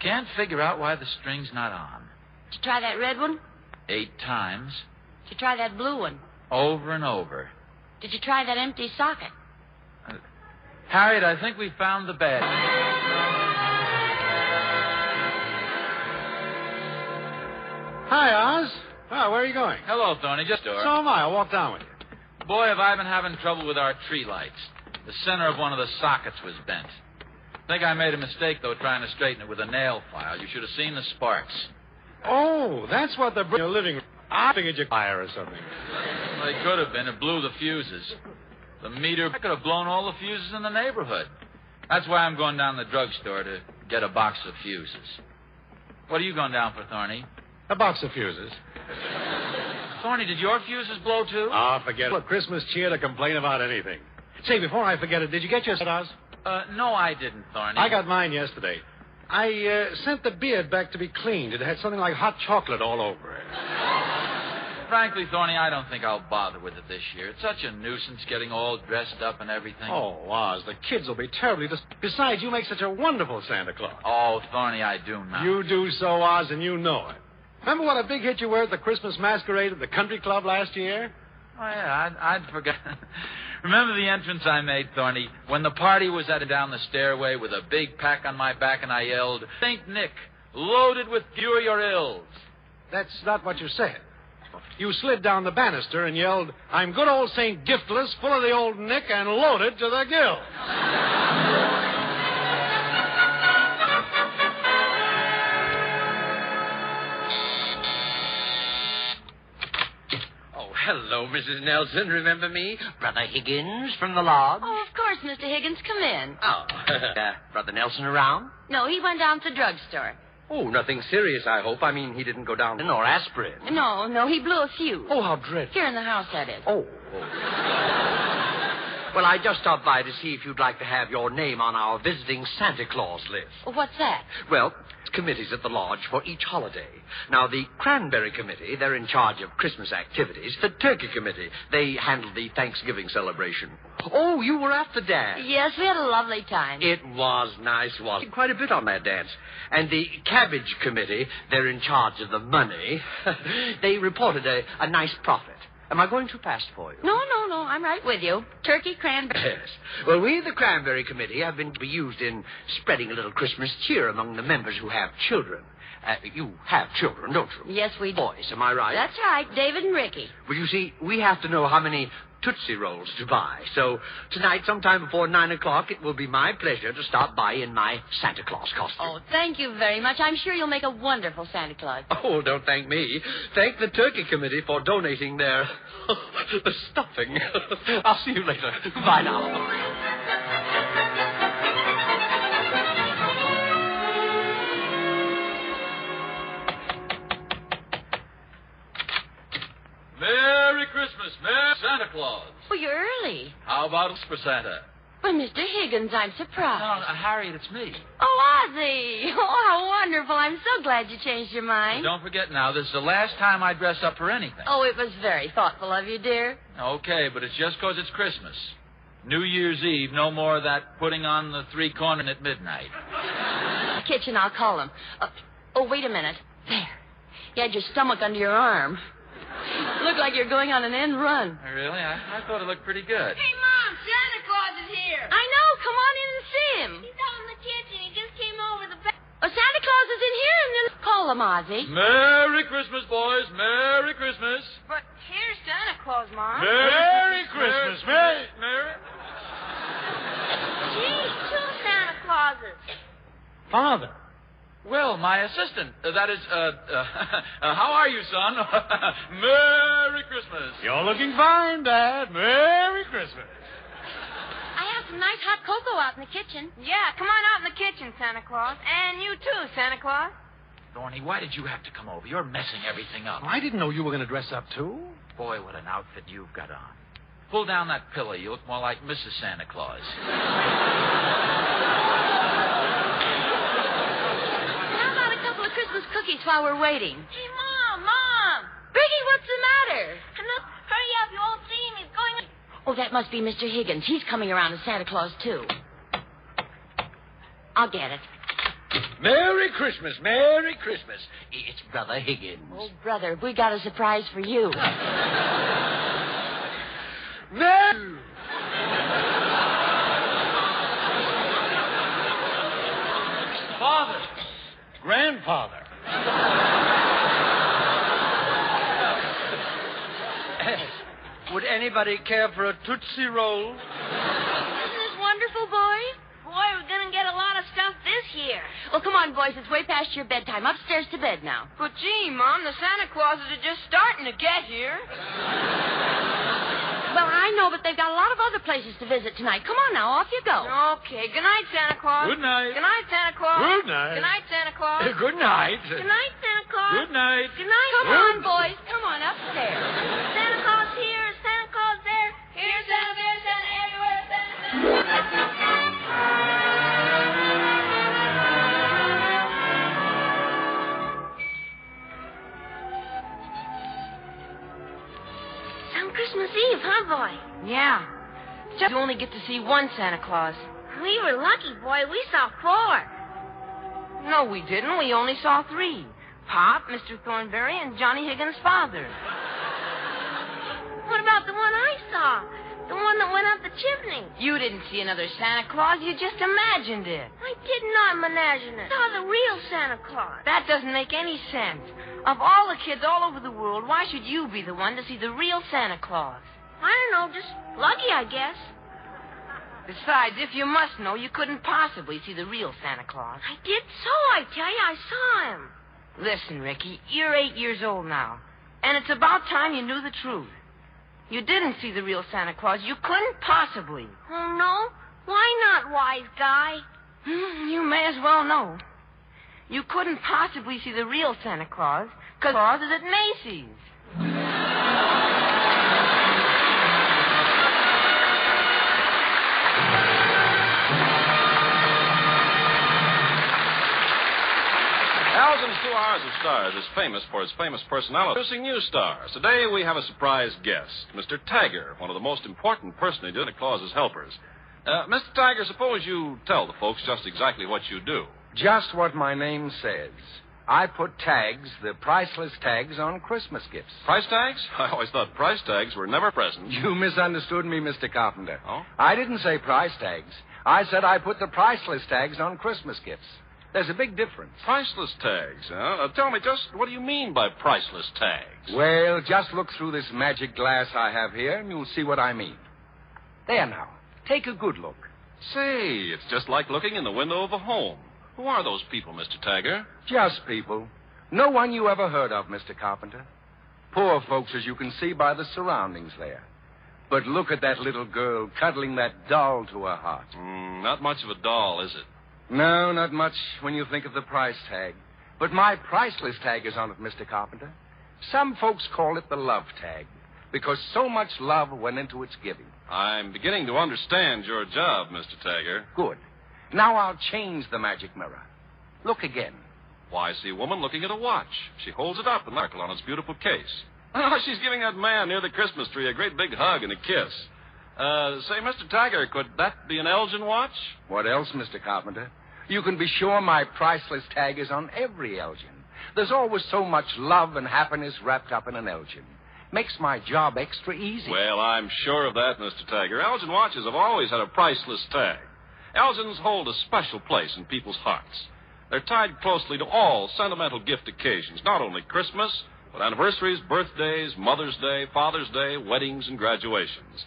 Can't figure out why the string's not on. Did you try that red one? 8 times. Did you try that blue one? Over and over. Did you try that empty socket? Harriet, I think we found the bad. Hi, Oz. Oh, where are you going? Hello, Thorny. Just door. So am I. I'll walk down with you. Boy, have I been having trouble with our tree lights. The center of one of the sockets was bent. I think I made a mistake, though, trying to straighten it with a nail file. You should have seen the sparks. Oh, that's what they're bringing in your living room. I figured you fire or something. Well, they could have been. It blew the fuses. The meter could have blown all the fuses in the neighborhood. That's why I'm going down to the drugstore to get a box of fuses. What are you going down for, Thorny? A box of fuses. Thorny, did your fuses blow, too? Ah, forget it. Look, Christmas cheer to complain about anything. Say, before I forget it, did you get your Oz? No, I didn't, Thorny. I got mine yesterday. I sent the beard back to be cleaned. It had something like hot chocolate all over it. Frankly, Thorny, I don't think I'll bother with it this year. It's such a nuisance getting all dressed up and everything. Oh, Oz, the kids will be terribly Besides, you make such a wonderful Santa Claus. Oh, Thorny, I do now. You do so, Oz, and you know it. Remember what a big hit you were at the Christmas masquerade at the country club last year? Oh, yeah, I'd forgotten. Remember the entrance I made, Thorny, when the party was headed down the stairway with a big pack on my back and I yelled, St. Nick, loaded with cure your ills. That's not what you said. You slid down the banister and yelled, I'm good old St. Giftless, full of the old Nick and loaded to the gill. Hello, Mrs. Nelson. Remember me? Brother Higgins from the lodge. Oh, of course, Mr. Higgins. Come in. Oh, Brother Nelson around? No, he went down to the drugstore. Oh, nothing serious, I hope. I mean, he didn't go down nor aspirin. No, he blew a fuse. Oh, how dreadful. Here in the house, that is. Oh. Well, I just stopped by to see if you'd like to have your name on our visiting Santa Claus list. Well, what's that? Well, committees at the lodge for each holiday. Now, the Cranberry Committee, they're in charge of Christmas activities. The Turkey Committee, they handle the Thanksgiving celebration. Oh, you were at the dance. Yes, we had a lovely time. It was nice, wasn't it? Quite a bit on that dance. And the Cabbage Committee, they're in charge of the money. They reported a nice profit. Am I going too fast for you? No. I'm right with you. Turkey, cranberry. Yes. Well, we, the Cranberry Committee, have been used in spreading a little Christmas cheer among the members who have children. You have children, don't you? Yes, we do. Boys, am I right? That's right, David and Ricky. Well, you see, we have to know how many Tootsie Rolls to buy. So tonight, sometime before 9 o'clock, it will be my pleasure to stop by in my Santa Claus costume. Oh, thank you very much. I'm sure you'll make a wonderful Santa Claus. Oh, don't thank me. Thank the Turkey Committee for donating their stuffing. I'll see you later. Bye now. Merry Christmas, Merry Santa Claus. Oh, you're early. How about us for Santa? Well, Mr. Higgins, I'm surprised. No, Harriet, it's me. Oh, Ozzy. Oh, how wonderful. I'm so glad you changed your mind. Don't forget now, this is the last time I dress up for anything. Oh, it was very thoughtful of you, dear. Okay, but it's just because it's Christmas. New Year's Eve, no more of that putting on the three-corner at midnight. Kitchen, I'll call him. Oh, wait a minute. There. You had your stomach under your arm. Looked like you're going on an end run. Really? I thought it looked pretty good. Hey, Mom, Santa Claus is here. I know. Come on in and see him. He's out in the kitchen. He just came over the back. Oh, Santa Claus is in here, and then call him, Ozzy. Merry Christmas, boys. Merry Christmas. But here's Santa Claus, Mom. Merry Christmas. Merry. Geez, two Santa Clauses. Father. Well, my assistant. That is, how are you, son? Merry Christmas. You're looking fine, Dad. Merry Christmas. I have some nice hot cocoa out in the kitchen. Yeah, come on out in the kitchen, Santa Claus. And you too, Santa Claus. Thorny, why did you have to come over? You're messing everything up. I didn't know you were going to dress up, too. Boy, what an outfit you've got on. Pull down that pillow. You look more like Mrs. Santa Claus. Christmas cookies while we're waiting. Hey, Mom! Ricky, what's the matter? Look, hurry up. You won't see him. He's going... Oh, that must be Mr. Higgins. He's coming around as Santa Claus, too. I'll get it. Merry Christmas, Merry Christmas. It's Brother Higgins. Oh, brother, we got a surprise for you. Merry... Father. Grandfather. Would anybody care for a Tootsie Roll? Isn't this wonderful, boy? Boy, we're going to get a lot of Oh, come on, boys. It's way past your bedtime. Upstairs to bed now. But, gee, Mom, the Santa Clauses are just starting to get here. Well, I know, but they've got a lot of other places to visit tonight. Come on now, off you go. Okay. Good night, Santa Claus. Good night. Good night, Santa Claus. Good night. Good night, Santa Claus. Good night. Good night, Santa Claus. Good night. Good night. Come on, boys. Come on upstairs. Santa Claus here. Santa Claus there. Here, Santa, there, Santa, everywhere, Santa. Christmas Eve, huh, boy? Yeah. Just you only get to see one Santa Claus. We were lucky, boy. We saw 4. No, we didn't. We only saw 3. Pop, Mr. Thornberry, and Johnny Higgins' father. What about the one I saw? The one that went up the chimney. You didn't see another Santa Claus. You just imagined it. I did not imagine it. I saw the real Santa Claus. That doesn't make any sense. Of all the kids all over the world, why should you be the one to see the real Santa Claus? I don't know, just lucky, I guess. Besides, if you must know, you couldn't possibly see the real Santa Claus. I did so, I tell you. I saw him. Listen, Ricky, you're 8 years old now, and it's about time you knew the truth. You didn't see the real Santa Claus. You couldn't possibly. Oh, no? Why not, wise guy? You may as well know. You couldn't possibly see the real Santa Claus because Claus is at Macy's. Elgin's 2 Hours of Stars is famous for its famous personality, producing new stars. Today we have a surprise guest, Mr. Tiger, one of the most important personages in Santa Claus's helpers. Mr. Tiger, suppose you tell the folks just exactly what you do. Just what my name says. I put tags, the priceless tags, on Christmas gifts. Price tags? I always thought price tags were never presents. You misunderstood me, Mr. Carpenter. Oh? I didn't say price tags. I said I put the priceless tags on Christmas gifts. There's a big difference. Priceless tags, huh? Tell me, just what do you mean by priceless tags? Well, just look through this magic glass I have here, and you'll see what I mean. There now. Take a good look. Say, it's just like looking in the window of a home. Who are those people, Mr. Tiger? Just people. No one you ever heard of, Mr. Carpenter. Poor folks, as you can see by the surroundings there. But look at that little girl cuddling that doll to her heart. Not much of a doll, is it? No, not much when you think of the price tag. But my priceless tag is on it, Mr. Carpenter. Some folks call it the love tag because so much love went into its giving. I'm beginning to understand your job, Mr. Tiger. Good. Now I'll change the magic mirror. Look again. Why, I see a woman looking at a watch. She holds it up and sparkle on its beautiful case. Oh, she's giving that man near the Christmas tree a great big hug and a kiss. Say, Mr. Tiger, could that be an Elgin watch? What else, Mr. Carpenter? You can be sure my priceless tag is on every Elgin. There's always so much love and happiness wrapped up in an Elgin. Makes my job extra easy. Well, I'm sure of that, Mr. Tiger. Elgin watches have always had a priceless tag. Elgins hold a special place in people's hearts. They're tied closely to all sentimental gift occasions, not only Christmas, but anniversaries, birthdays, Mother's Day, Father's Day, weddings, and graduations.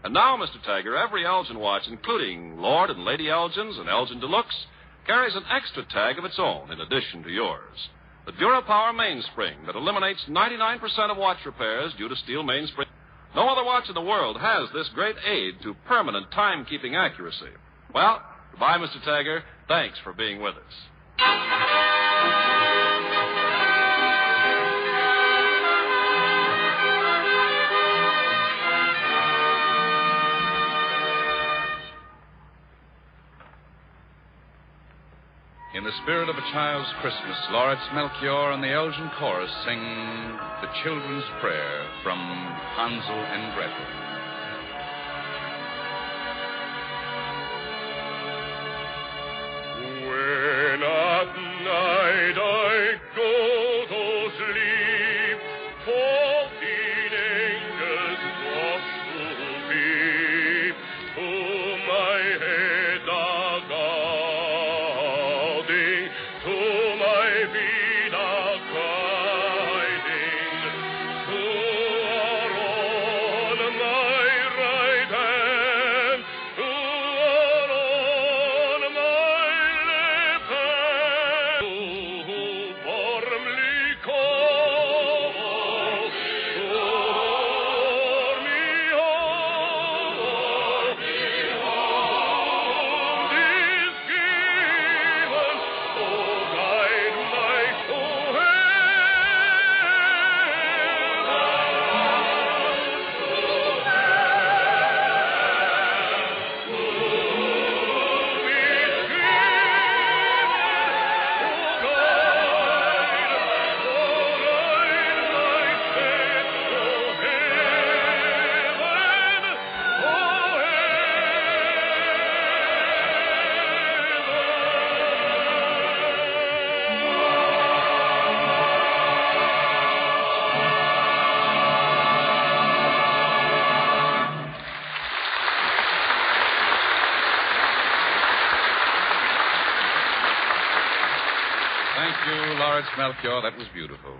And now, Mr. Tiger, every Elgin watch, including Lord and Lady Elgin's and Elgin Deluxe, carries an extra tag of its own in addition to yours. The DuraPower mainspring that eliminates 99% of watch repairs due to steel mainspring. No other watch in the world has this great aid to permanent timekeeping accuracy. Well, goodbye, Mr. Tiger. Thanks for being with us. In the spirit of a child's Christmas, Lawrence Melchior and the Elgin Chorus sing The Children's Prayer from Hansel and Gretel. When at night I go to sleep, 14 angels soft to peep to my head are guarding, to my feet are guiding, to are on my Yes, Melchior, that was beautiful.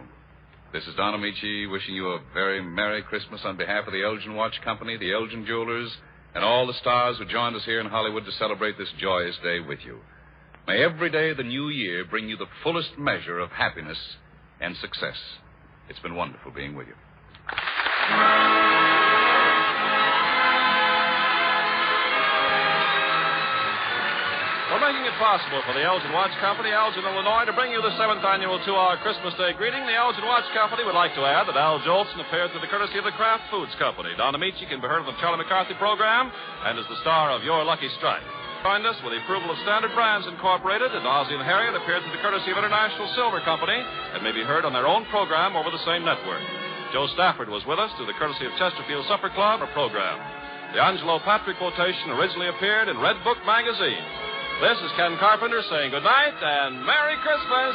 This is Don Amici wishing you a very Merry Christmas on behalf of the Elgin Watch Company, the Elgin Jewelers, and all the stars who joined us here in Hollywood to celebrate this joyous day with you. May every day of the new year bring you the fullest measure of happiness and success. It's been wonderful being with you. For making it possible for the Elgin Watch Company, Elgin, Illinois, to bring you the 7th annual 2-hour Christmas Day greeting, the Elgin Watch Company would like to add that Al Jolson appeared through the courtesy of the Kraft Foods Company. Don Amici can be heard on the Charlie McCarthy program and is the star of Your Lucky Strike. Joined us with the approval of Standard Brands Incorporated, and Ozzie and Harriet appeared through the courtesy of International Silver Company and may be heard on their own program over the same network. Joe Stafford was with us through the courtesy of Chesterfield Supper Club, our program. The Angelo Patrick quotation originally appeared in Red Book magazine. This is Ken Carpenter saying good night and Merry Christmas.